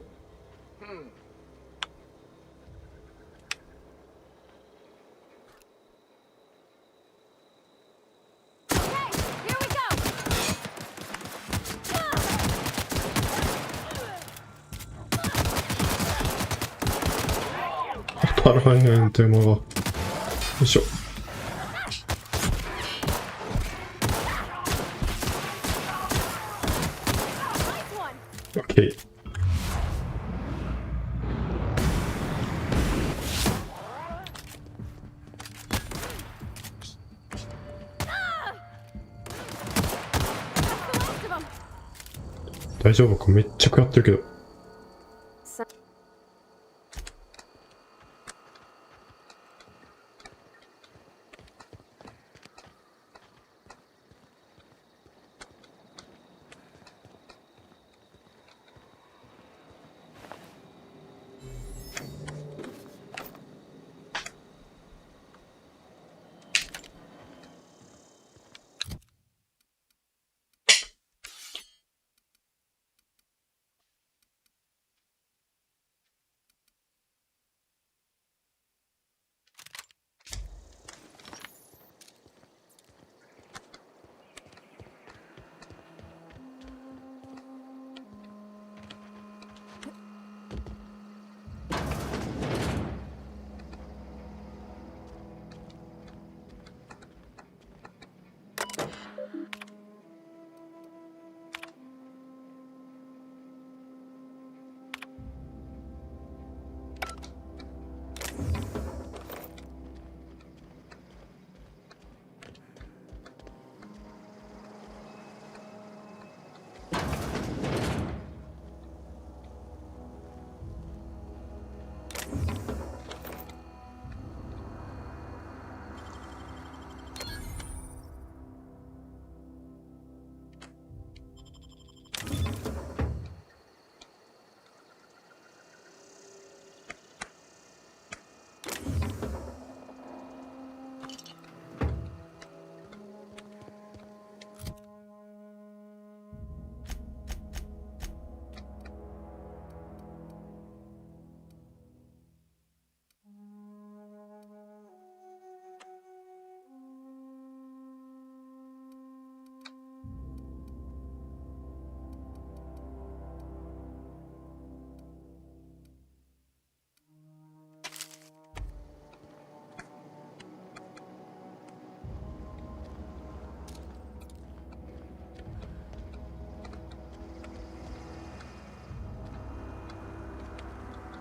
当たらんやん、テーマが。よいしょ。オッケー。大丈夫か？めっちゃ食らってるけど。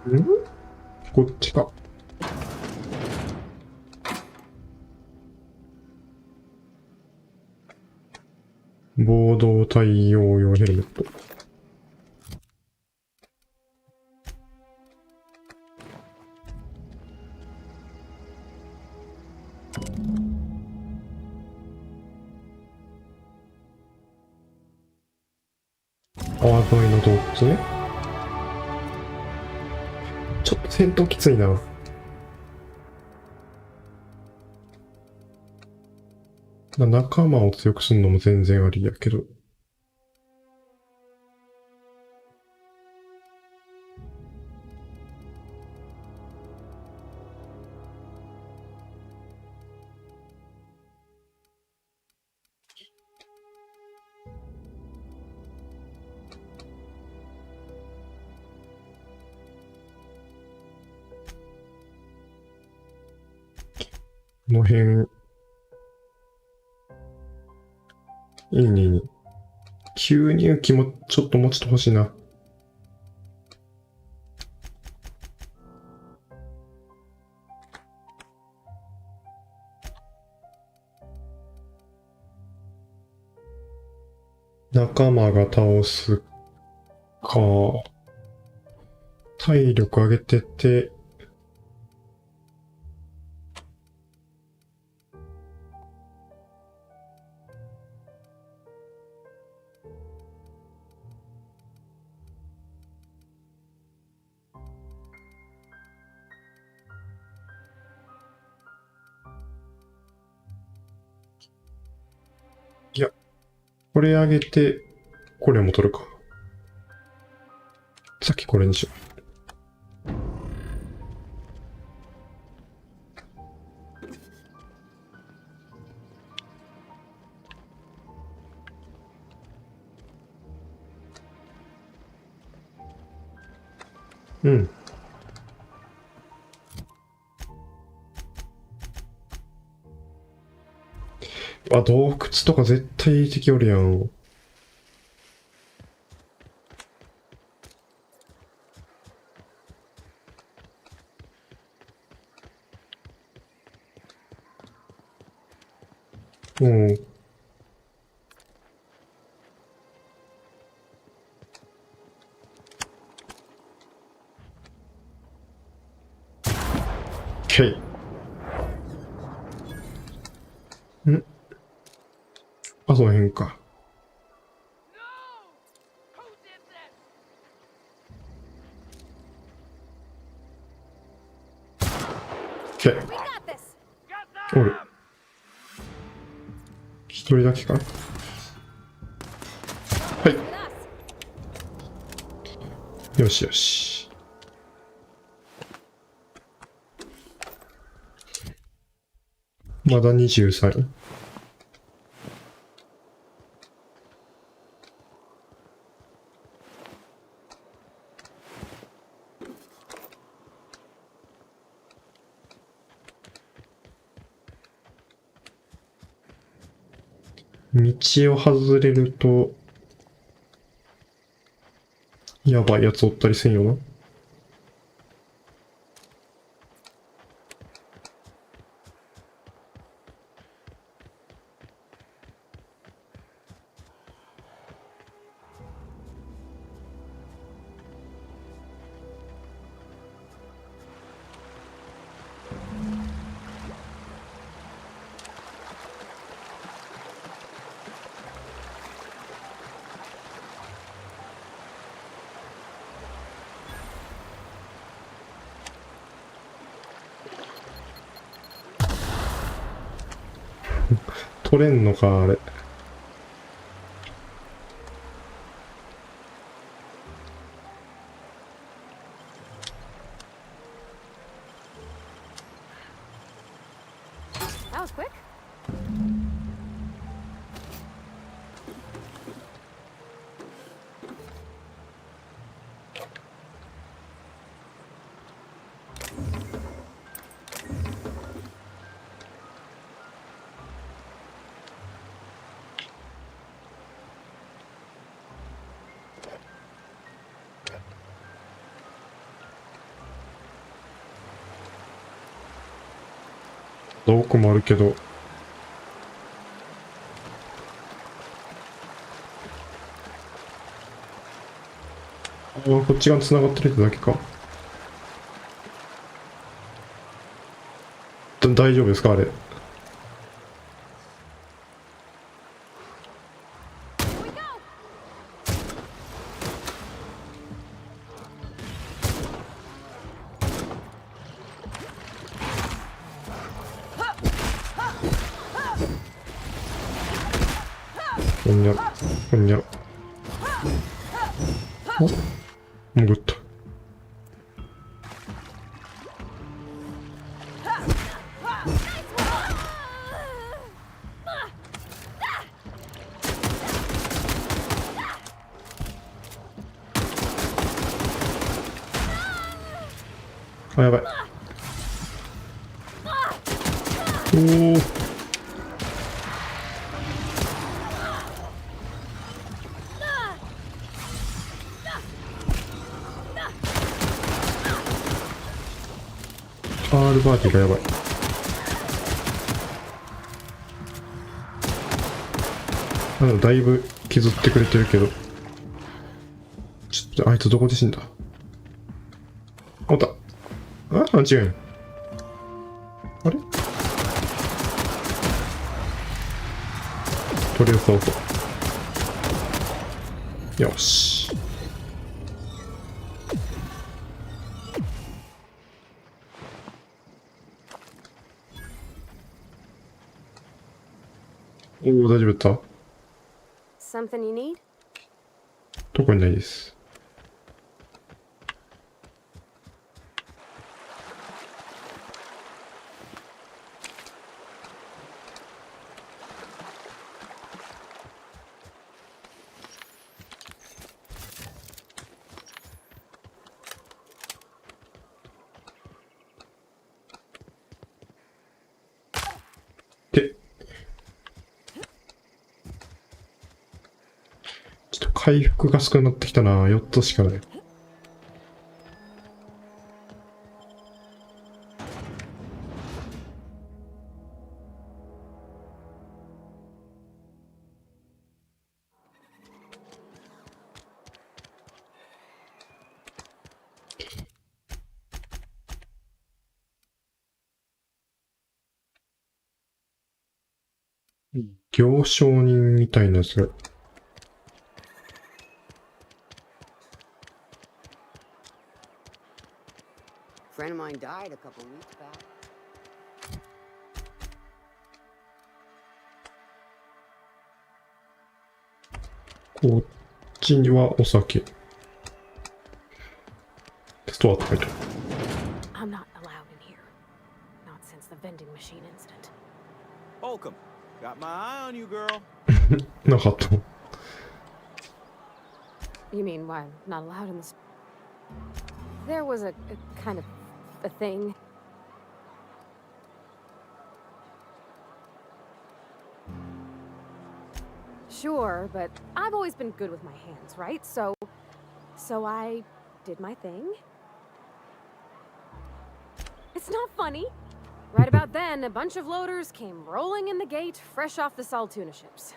ん？こっちか。暴動対応用ヘルメット。川沿いの洞窟ね。ちょっと戦闘きついな。仲間を強くするのも全然ありやけど。この辺、いいね、いいね。吸入器もちょっと持ちてほしいな。仲間が倒すか。体力上げてて、いや、これ上げて、これも取るか。さっきこれにしよう。うん。あ、洞窟とか絶対敵おるやん。うん。けい。んあ、その辺か。けい。おる。一人だけか。はい。よしよし。まだ23。道を外れると、やばいやつおったりせんよな。取れんのか、あれ。That was quick. どこもあるけど。あ、こっち側繋がってるってだけか。大丈夫ですか、あれ。こんにゃろ、こんにゃろ。お、潜った。あ、やばい。おお。バーティーがやばい。だいぶ削ってくれてるけど。ちょっと、あいつどこで死んだ？おった。あ、違う。あれ？とりあえず倒そう。よし。おお、大丈夫だった？ Something you need? 特にないです。ちょっと回復が少なくなってきたな。4つしかない。行商人みたいなやつが。Friend of mine died a couple weeks back. こっちにはお酒。ストアって書いてある。I'm not allowed in here. Not since the vending machine incident. Holcomb, got my eye on you, girl. なかった。You mean why I'm not allowed in this? There was a kind of a thing. Sure, but I've always been good with my hands, right? So I did my thing. It's not funny. Right about then, a bunch of loaders came rolling in the gate, fresh off the Sal tuna ships.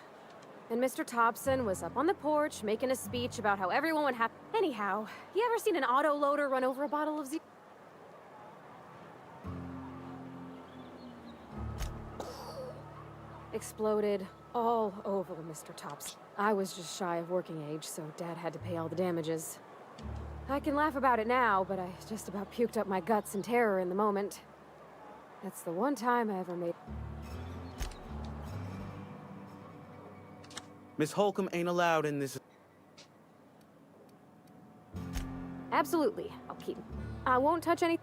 And Mr. Thompson was up on the porch making a speech about how everyone would have. Anyhow, you ever seen an auto loader run over a bottle of Z? Exploded all over Mr. Thompson. I was just shy of working age, so Dad had to pay all the damages. I can laugh about it now, but I just about puked up my guts in terror in the moment. That's the one time I ever made. Miss Holcomb ain't allowed in this. Absolutely, I'll keep. I won't touch any.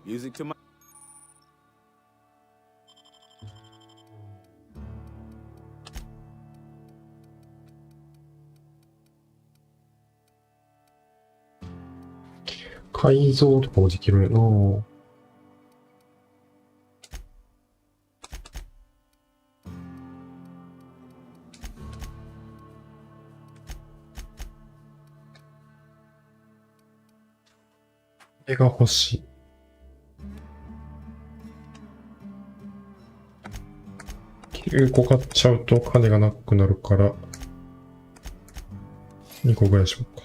Music to my. 改造とかもできるよな。これが欲しい。9個買っちゃうと金がなくなるから、2個ぐらいしようか。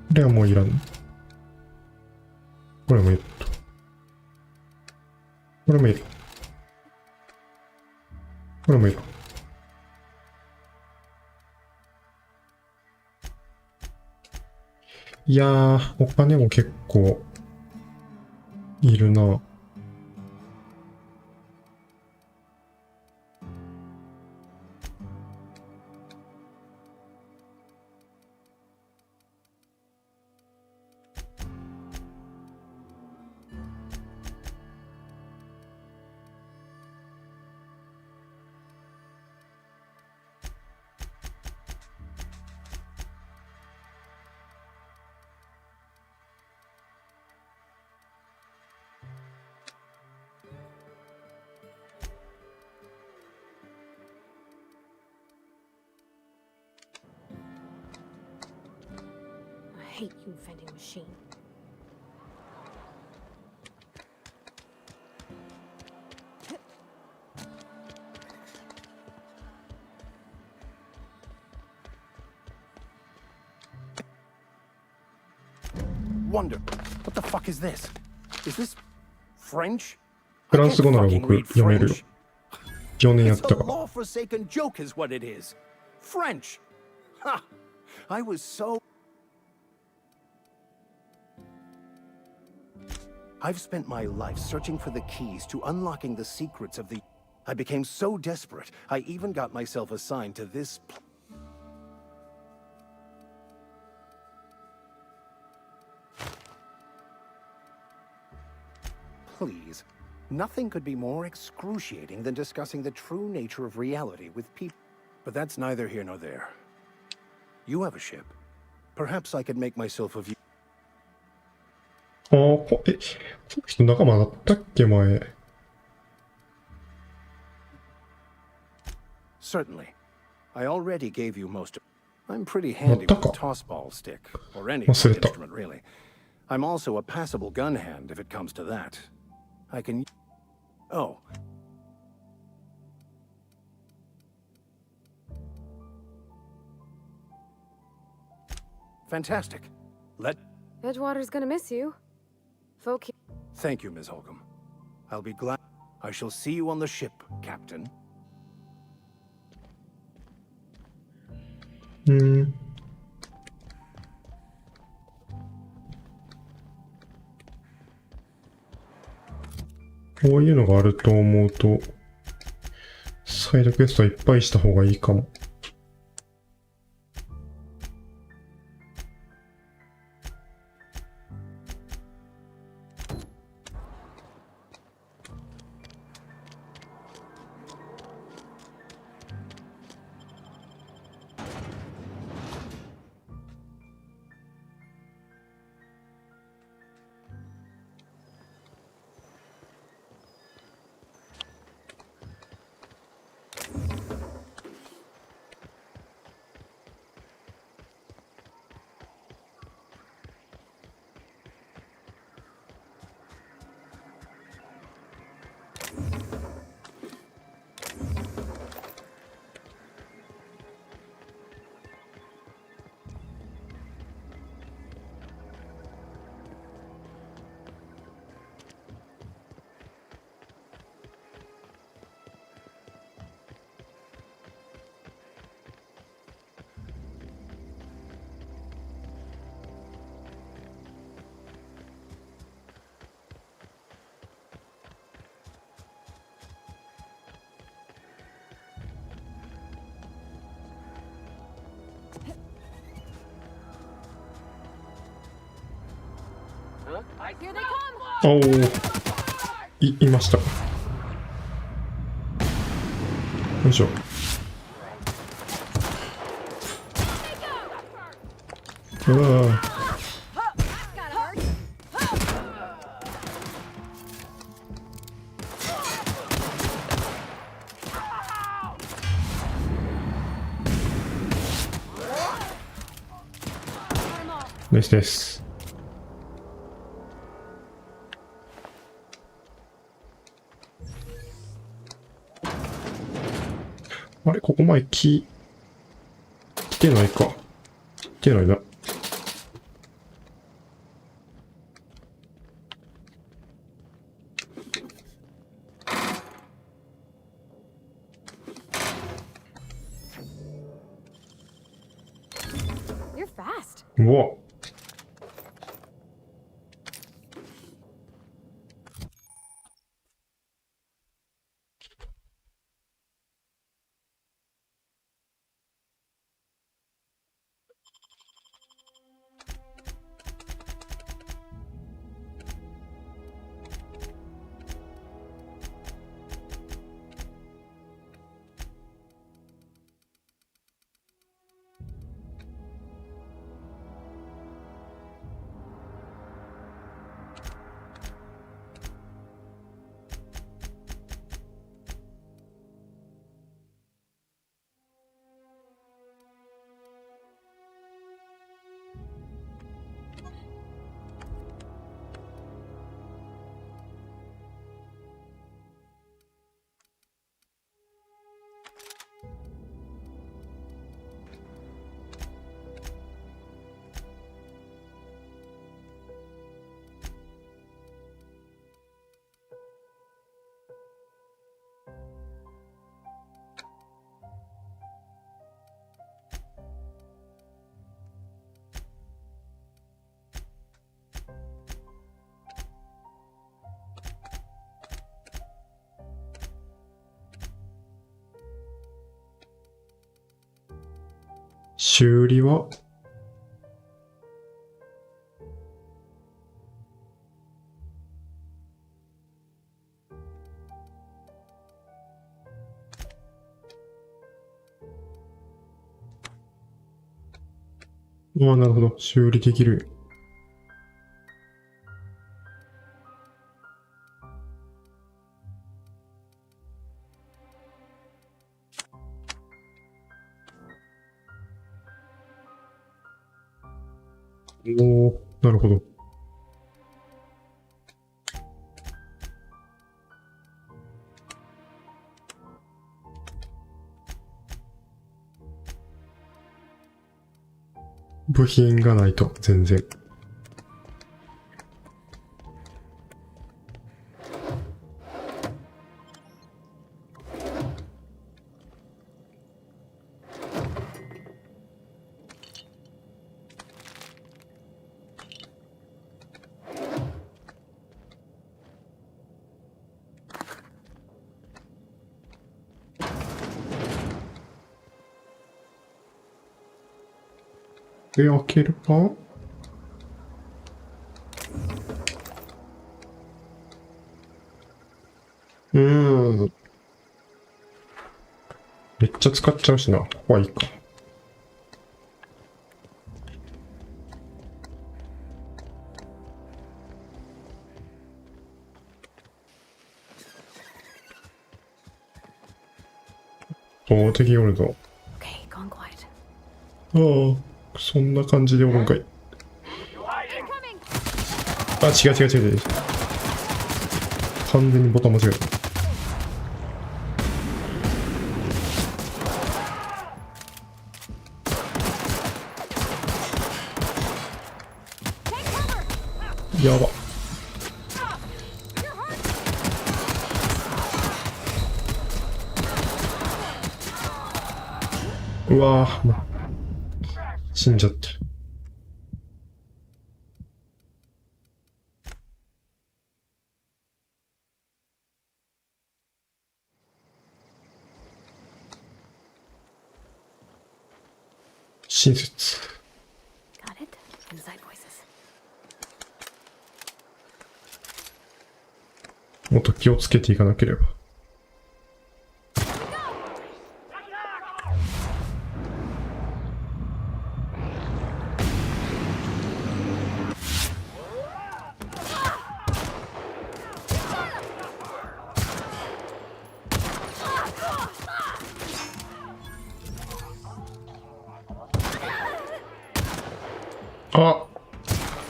これはもういらん。これもいると。これもいる。これもいる。いやー、お金も結構いるな。hate you, vending machine. Wonder, what the fuck is this? Is this French? フランス語なら僕読めるよ。4年やっ It's た a から。 law-forsaken joke is what it is. French. Ha! I was so... I've spent my life searching for the keys to unlocking the secrets of the... I became so desperate, I even got myself assigned to this... Please. Nothing could be more excruciating than discussing the true nature of reality with people. But that's neither here nor there. You have a ship. Perhaps I could make myself of you. ああ、この人仲間だったっけ前。Certainly. I already gave you most of... I'm pretty handy with a toss-ball stick, or any instrument, really. I'm also a passable gun hand, if it comes to that. I can... Oh. Fantastic. Edgewater's gonna miss you. Folk. Thank you, Ms. Holcomb. I'll be glad... I shall see you on the ship, Captain. こういうのがあると思うと、サイドクエストはいっぱいした方がいいかも。おお、いました。よいしょ。うわー。です。あれ、ここ前来てないか。来てないな。うわ。修理はああ、なるほど。修理できる。おお、なるほど。部品がないと全然。で、開けるか？めっちゃ使っちゃうしな。ここはいいか。おお、敵おるぞ。ああ、そんな感じでおるんかい。あ、違う違う違う違う。完全にボタン間違えた。やば。うわぁ、死んじゃった。親切。もっと気をつけていかなければ。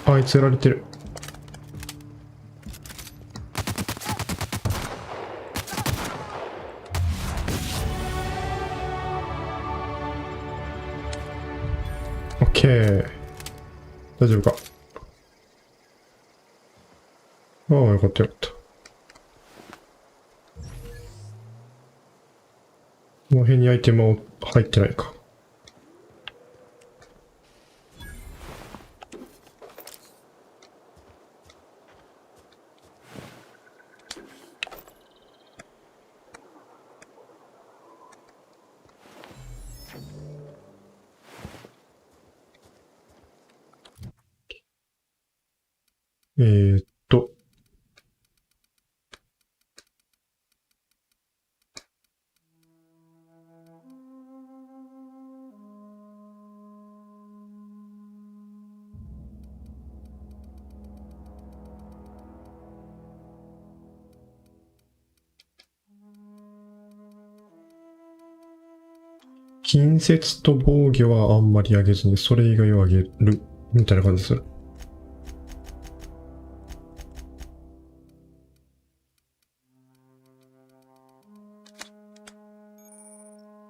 あいつやられてる。オッケー。大丈夫か。ああ、よかったよかった。この辺にアイテムは入ってないか。えーっと。近接と防御はあんまり上げずに、それ以外を上げる、みたいな感じする。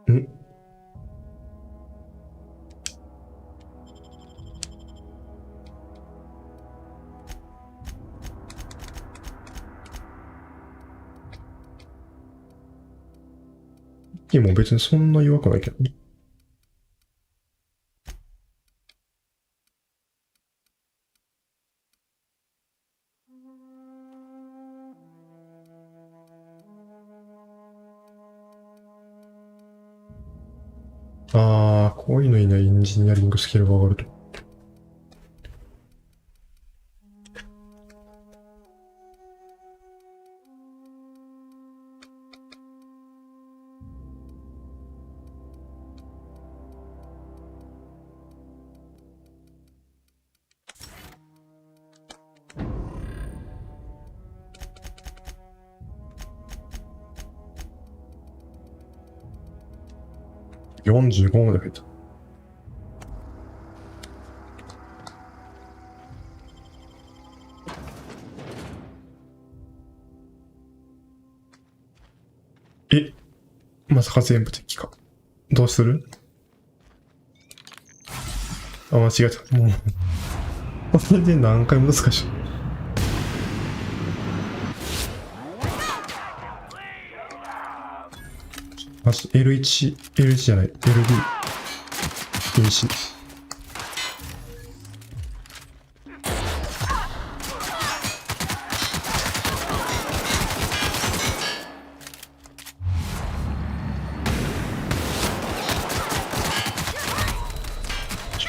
ん？今別にそんな弱くないけどね。ああ、こういうのいいな、エンジニアリングスキルが上がると。45まで増えた。え、まさか全部敵か。どうする？あ、間違えた。もう。これで何回も難しい。マジ、L1 じゃない、LD。禁止。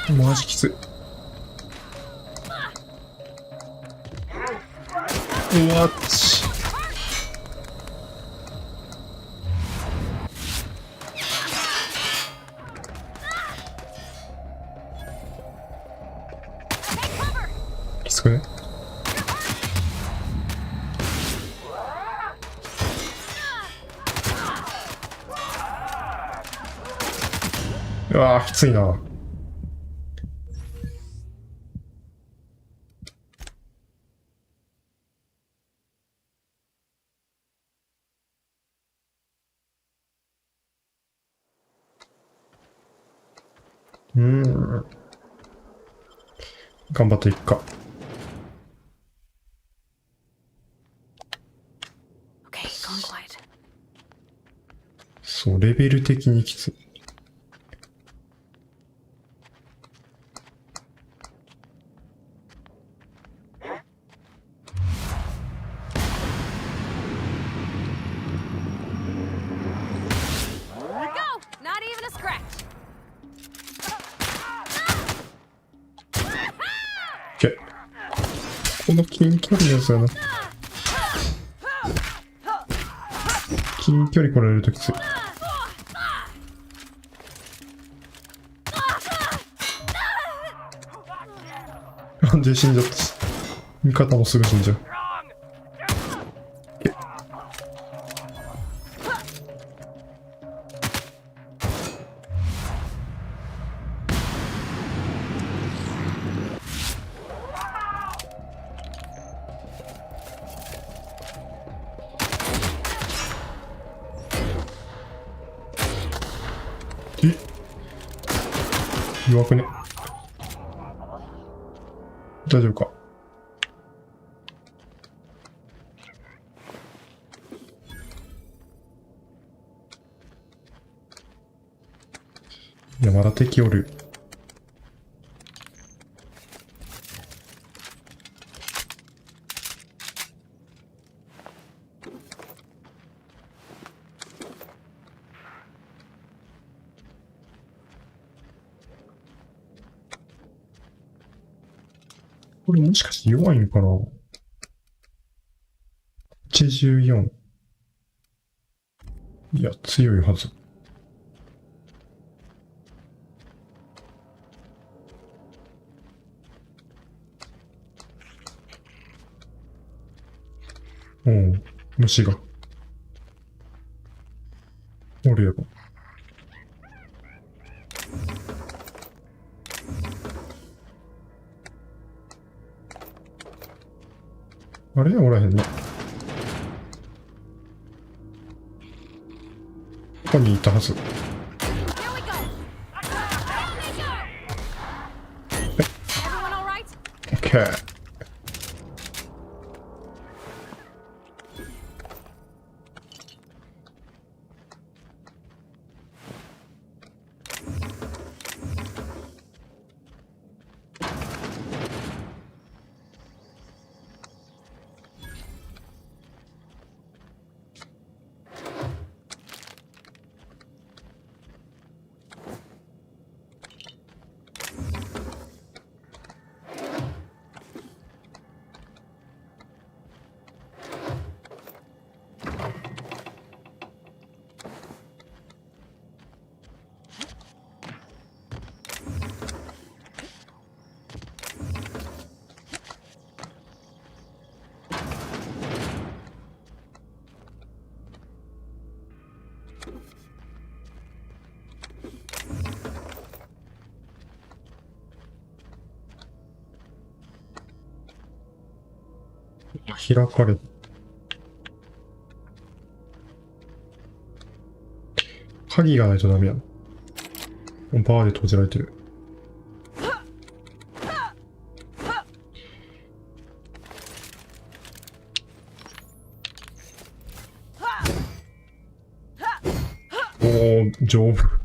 マジきつい。うわっち。きつくね。うわーきついな。頑張っていくか。そう、レベル的にきつい。この近距離のやつやな。近距離来られるときつい。なんで死んじゃった。味方もすぐ死んじゃう。弱くね。大丈夫か。いや、まだ敵おる。これもしかして弱いんかな？ 84。いや、強いはず。おう、虫が。おるやろ。あれおらへんな。ここにいたはず。オッケー。開かれ。鍵がないとダメやな。バーで閉じられてる。おー、丈夫。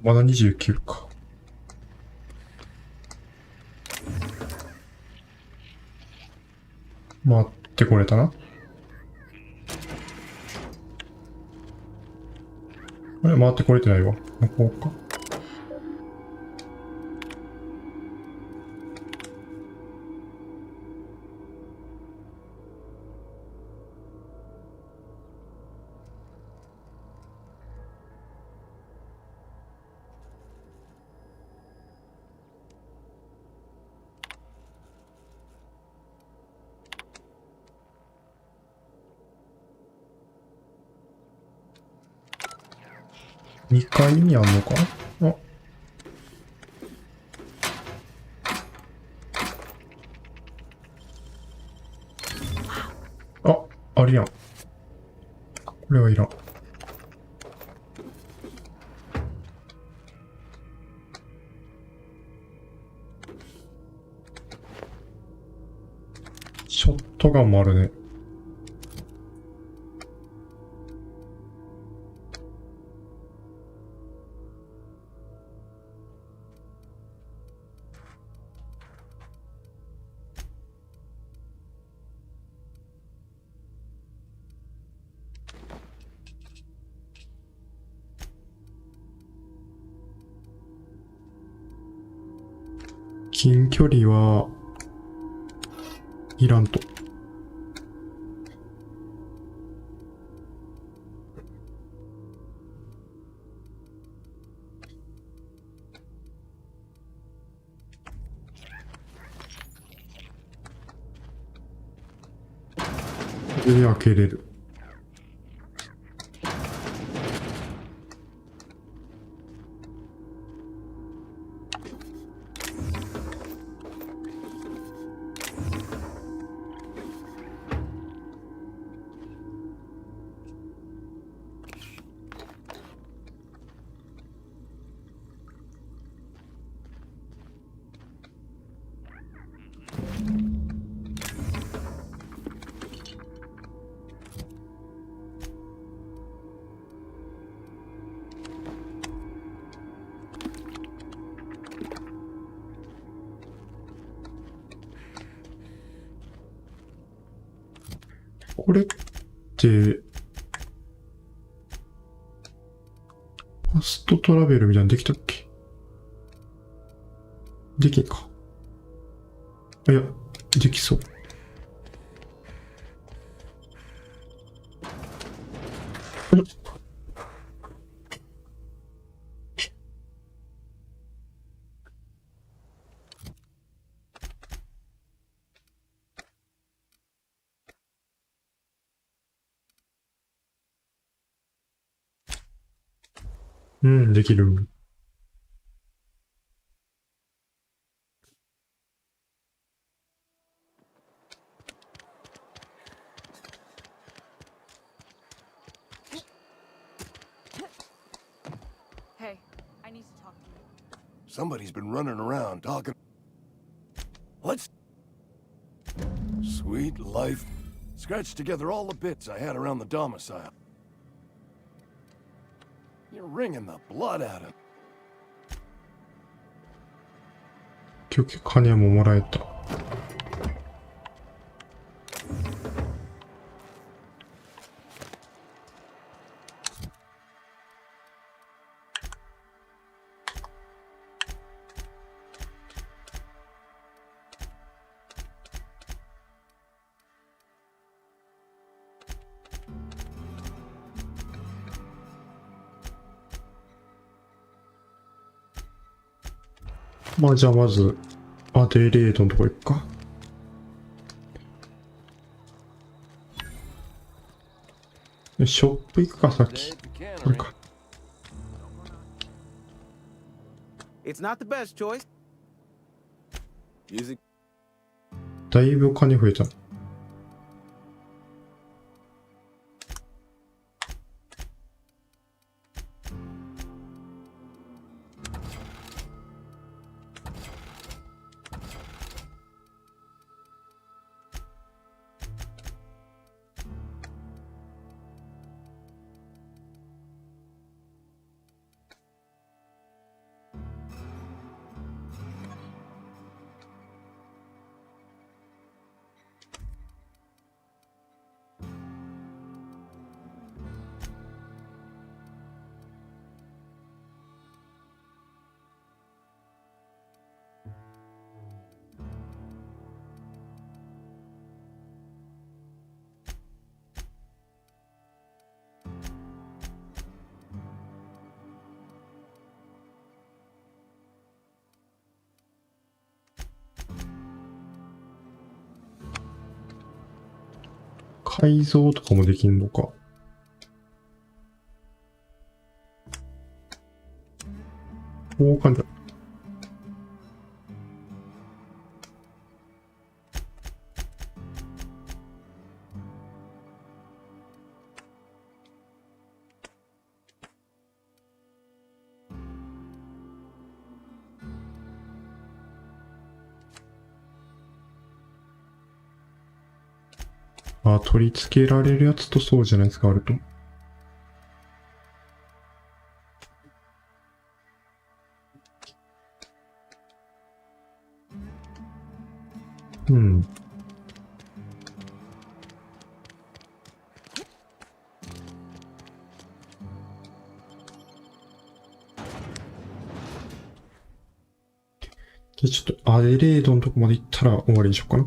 まだ29か。回ってこれたな。あれ回ってこれてないわ。向こうか。2階にあんのか。あるやん。これはいらん。ショットガンもあるね。近距離はいらんと。これで開けれる。これって、ファストトラベルみたいなのできたっけ？できんか。いや、できそう。うん、できる。Hey, I need to talk to you. Somebody's been running around talking. Let's... Sweet life. Scratched together all the bits I had around the domicile. You're wringing the blood out of... 今日金ももらえた。まあじゃあまずアデレードのとこ行くか。ショップ行くか、さっき。これか。It's not the best choice. だいぶ金増えた。改造とかもできんのか。こう感じだ。あ、取り付けられるやつとそうじゃないですか、あると。うん。じゃあちょっとアデレードのとこまで行ったら終わりにしようかな。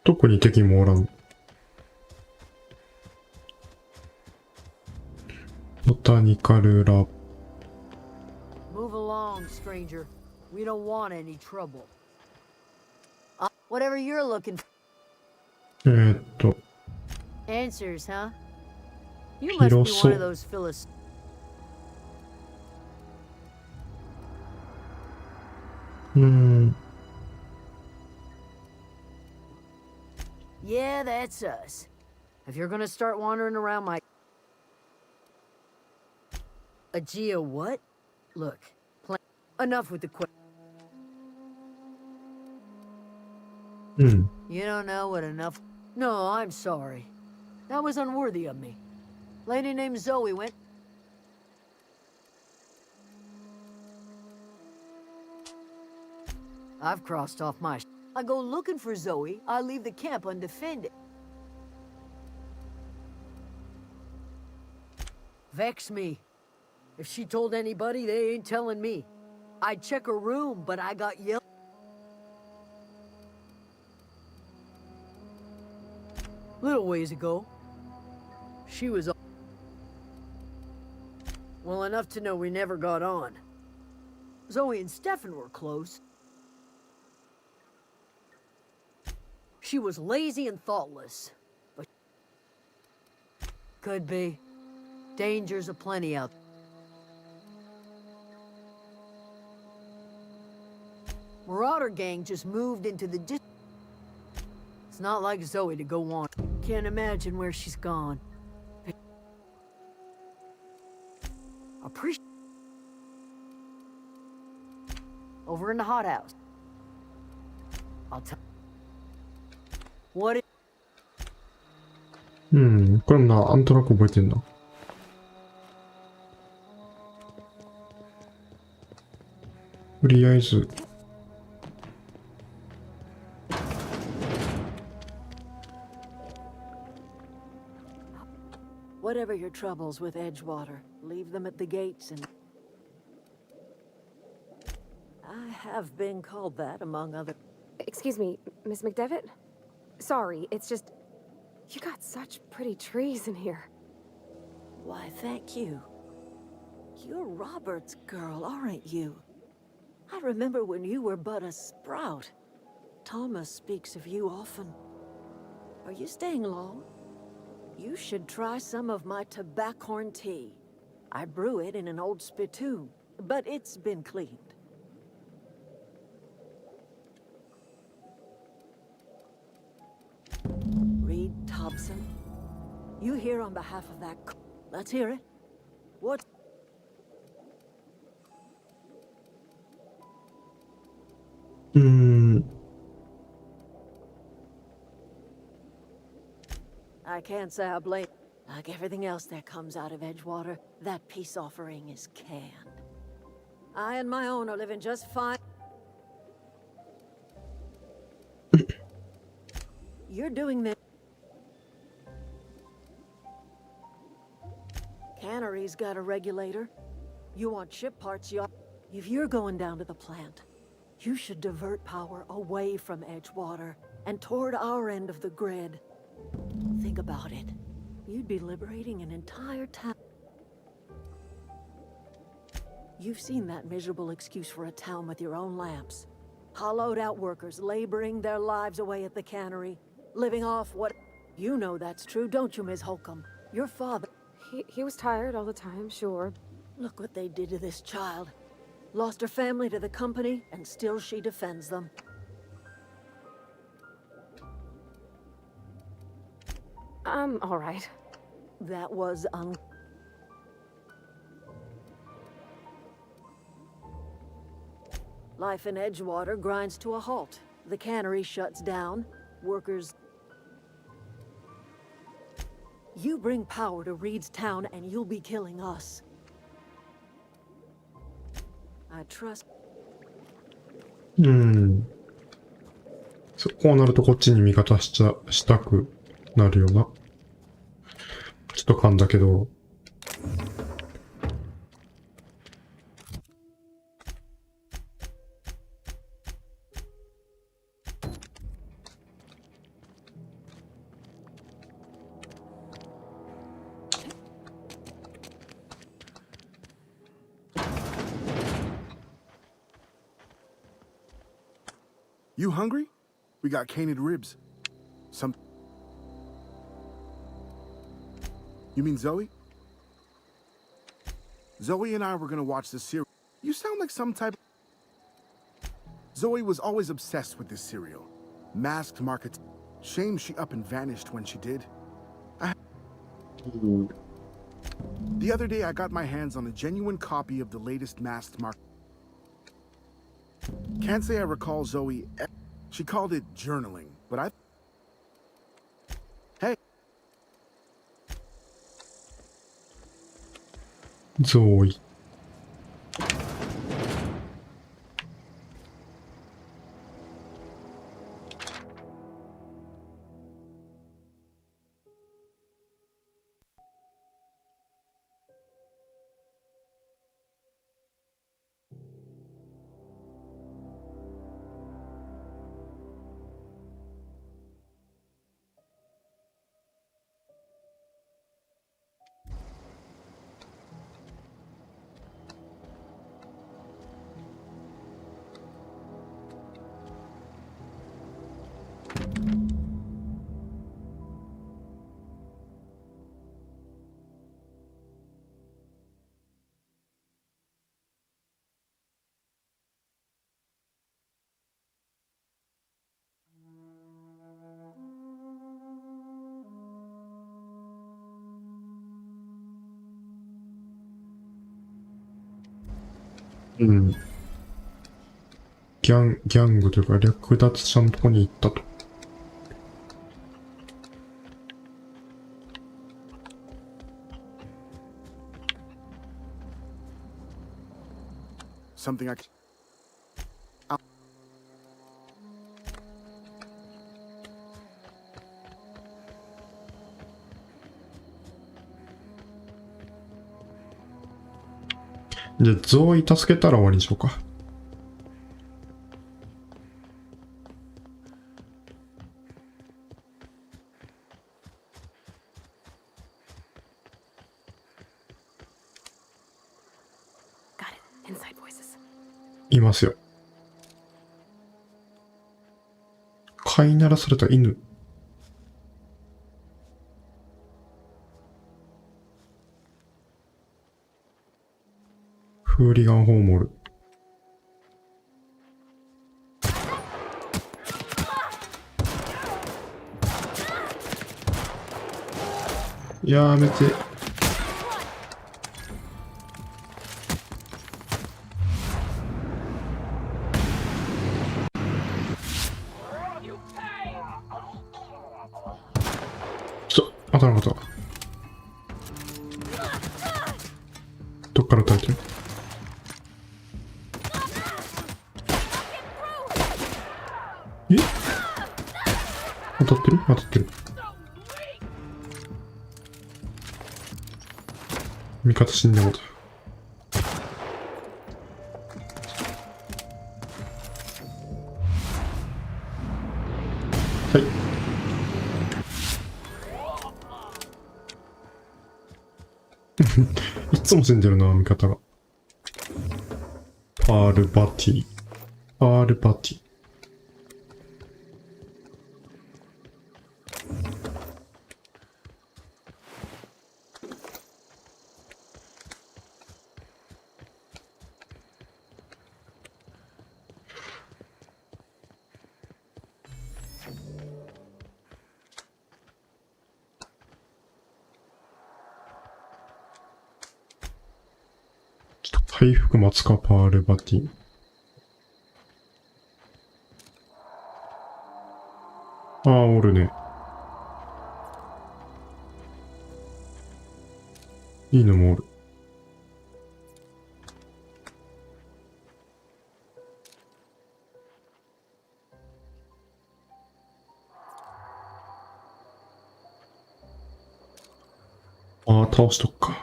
特に敵もおらん。ボタニカルラ。Move along. stranger. We don't want any trouble. Whatever you're looking for. Answers, huh? You must be one of those Phyllis. Yeah, that's us. If you're gonna start wandering around my... Aegea what? Look, enough with the You don't know what enough... No, I'm sorry. That was unworthy of me. Lady named Zoe went... I've crossed off my... I go looking for Zoe, I leave the camp undefended. Vex me. If she told anybody, they ain't telling me. I'd check her room, but I got yelled. Little ways ago, she was... Well, enough to know we never got on. Zoe and Stefan were close. She was lazy and thoughtless, but... Could be. Dangers aplenty out there. Marauder gang just moved into the It's not like Zoe to go on. Can't imagine where she's gone. Appreciate. Over in the hothouse. I'll tell. What? これもなんとなく覚えてんな。とりあえず。Whatever your troubles with Edgewater, leave them at the gates and... I have been called that among other... Excuse me, Miss McDevitt? Sorry, it's just... You got such pretty trees in here. Why, thank you. You're Robert's girl, aren't you? I remember when you were but a sprout. Thomas speaks of you often. Are you staying long? You should try some of my tobaccorn tea. I brew it in an old spittoon, but it's been cleaned. Reed Thompson, you here on behalf of that... Let's hear it. What? I can't say I blame. Like everything else that comes out of Edgewater, that peace offering is canned. I and my own are living just fine. You're doing this. Cannery's got a regulator. You want ship parts, if you're going down to the plant, you should divert power away from Edgewater and toward our end of the grid. Think about it. You'd be liberating an entire town. You've seen that miserable excuse for a town with your own lamps. Hollowed out workers laboring their lives away at the cannery, living off what... You know that's true, don't you, Ms. Holcomb? Your father... He was tired all the time, sure. Look what they did to this child. Lost her family to the company, and still she defends them. I'm all right. That was Life in Edgewater grinds to a halt. The cannery shuts down. Workers... You bring power to Reed's town and you'll be killing us. I trust... こうなるとこっちに味方したくなるよな。ちょっと噛んだけど。You hungry? We got canid ribs. Some. You mean Zoe? Zoe and I were gonna watch this series. You sound like some type. Zoe was always obsessed with this cereal. Masked market. Shame she up and vanished when she did. The other day I got my hands on a genuine copy of the latest masked market. Can't say I recall Zoe. She called it journaling, but I. Hey. Zoe.うん。ギャングというか略奪者のとこに行ったと。Something I.じゃあ、ゾーイ助けたら終わりにしようか。いますよ。飼いならされた犬。フーリガンホーモル。やめて。当たらなかった。どっから撃たれてる？え？当たってる？当たってる。味方死んでもた。はい。いつも死んでるな、味方が。パールバティ。パールバティ。回復待つか、パールバティ。ああ、おるね。いいのもおる。ああ、倒しとくか。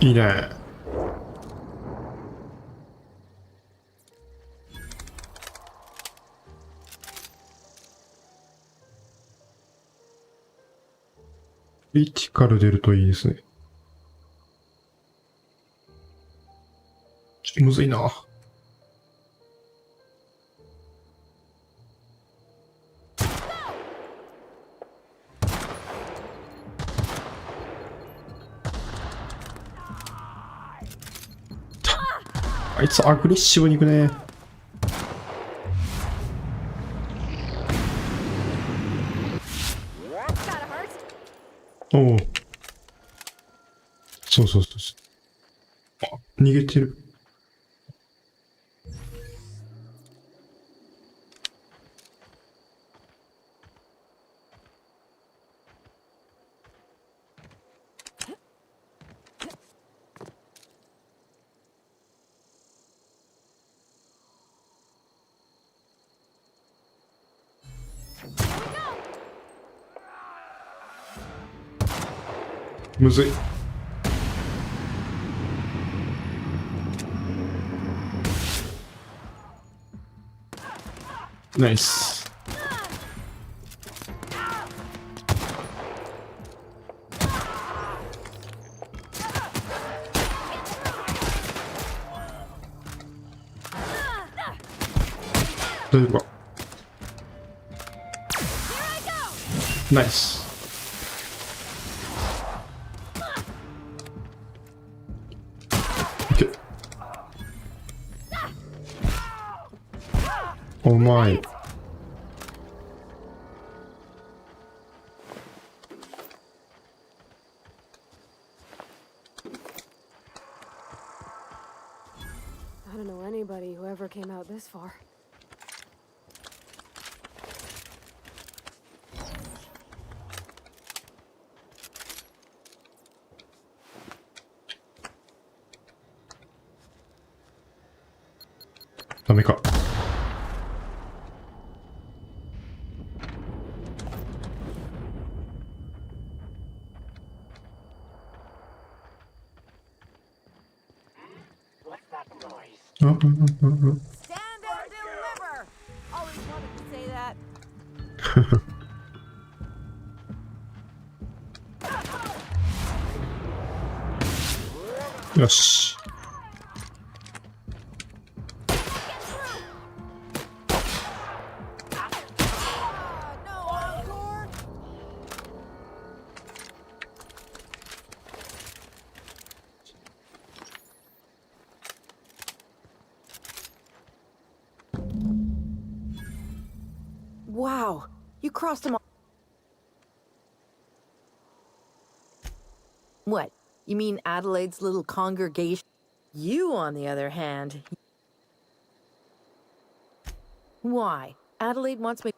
いいね。クリティカル出るといいですね。むずいな。あいつアグレッシブにいくね。おお。そうそうそうそう。あ、逃げてる。むずい。ナイス。大丈夫か。ナイス。おまい。I don't know anybody who ever came out this far. ダメか。Stand and deliver! Always wanted to say that. よし。Wow, you crossed them all. What? You mean Adelaide's little congregation? You, on the other hand. Why? Adelaide wants me.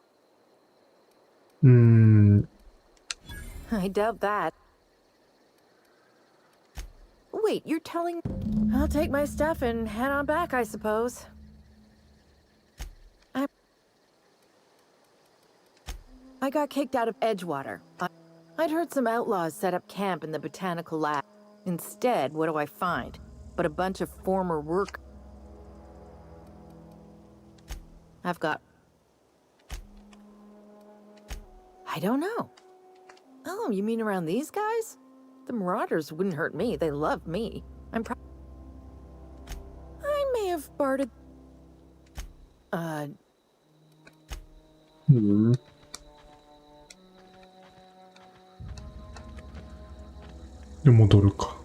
I doubt that. Wait, you're telling... I'll take my stuff and head on back, I suppose. I got kicked out of Edgewater. I'd heard some outlaws set up camp in the botanical lab. Instead, what do I find? But a bunch of former work. I've got... I don't know. Oh, you mean around these guys? The Marauders wouldn't hurt me. They love me. I may have bartered... で戻るか。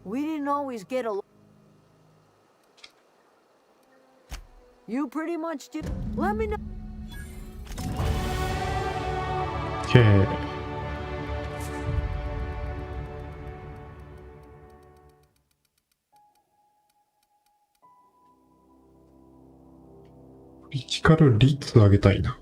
We didn't always get along. You pretty much did. Let me know. Okay. リティカル率上げたいな。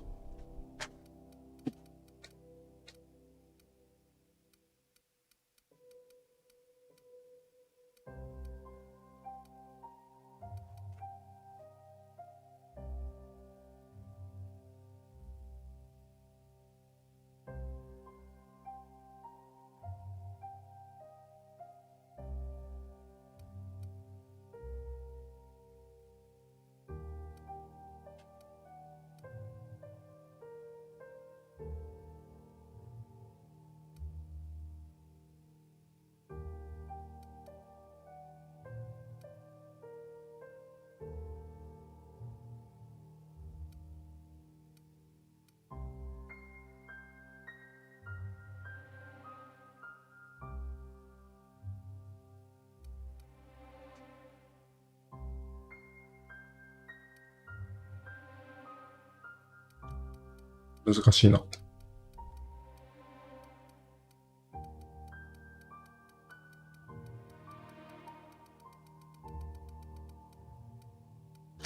難しいな。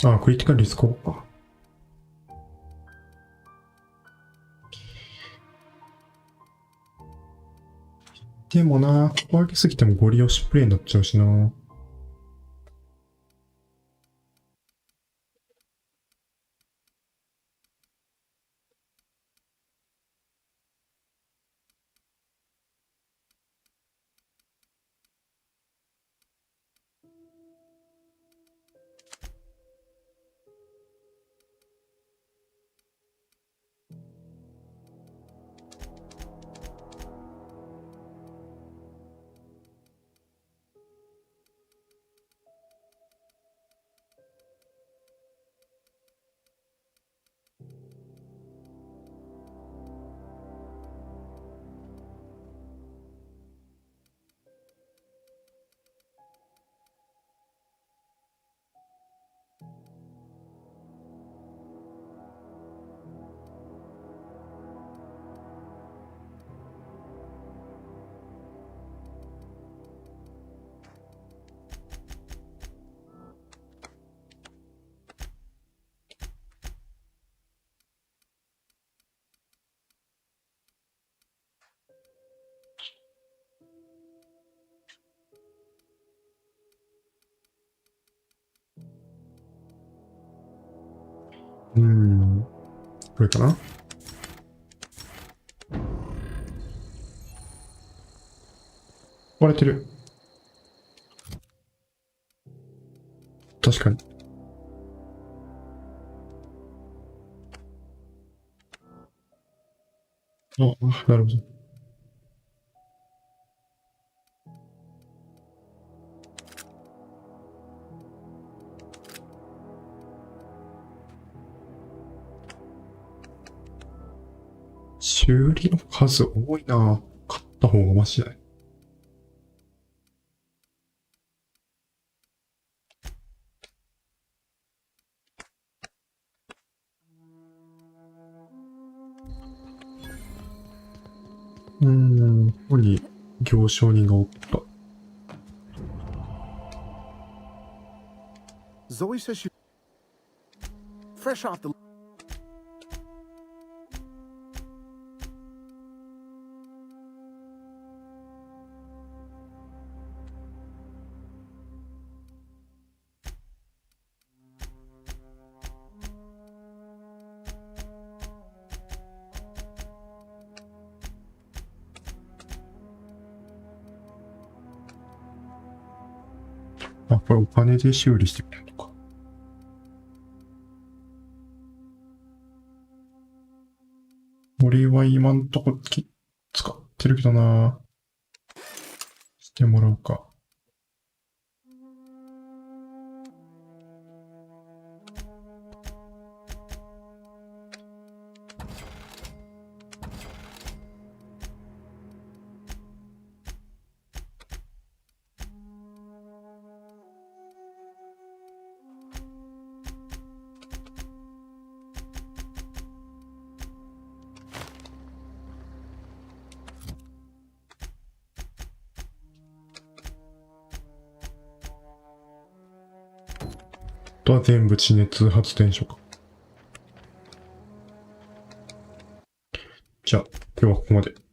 あ、クリティカルリスクオーか。でもな、ここ上げすぎてもゴリ押しプレイになっちゃうしな。これかな。割れてる。確かに。あ、なるほど。修理の数多いな。買った方がマシだね。ここに行商人がおった。Zoe says she fresh off theあ、これお金で修理してくれるのか。俺は今んとこ使ってるけどな。してもらおうか。あとは全部地熱発電所か。じゃあ、今日はここまで。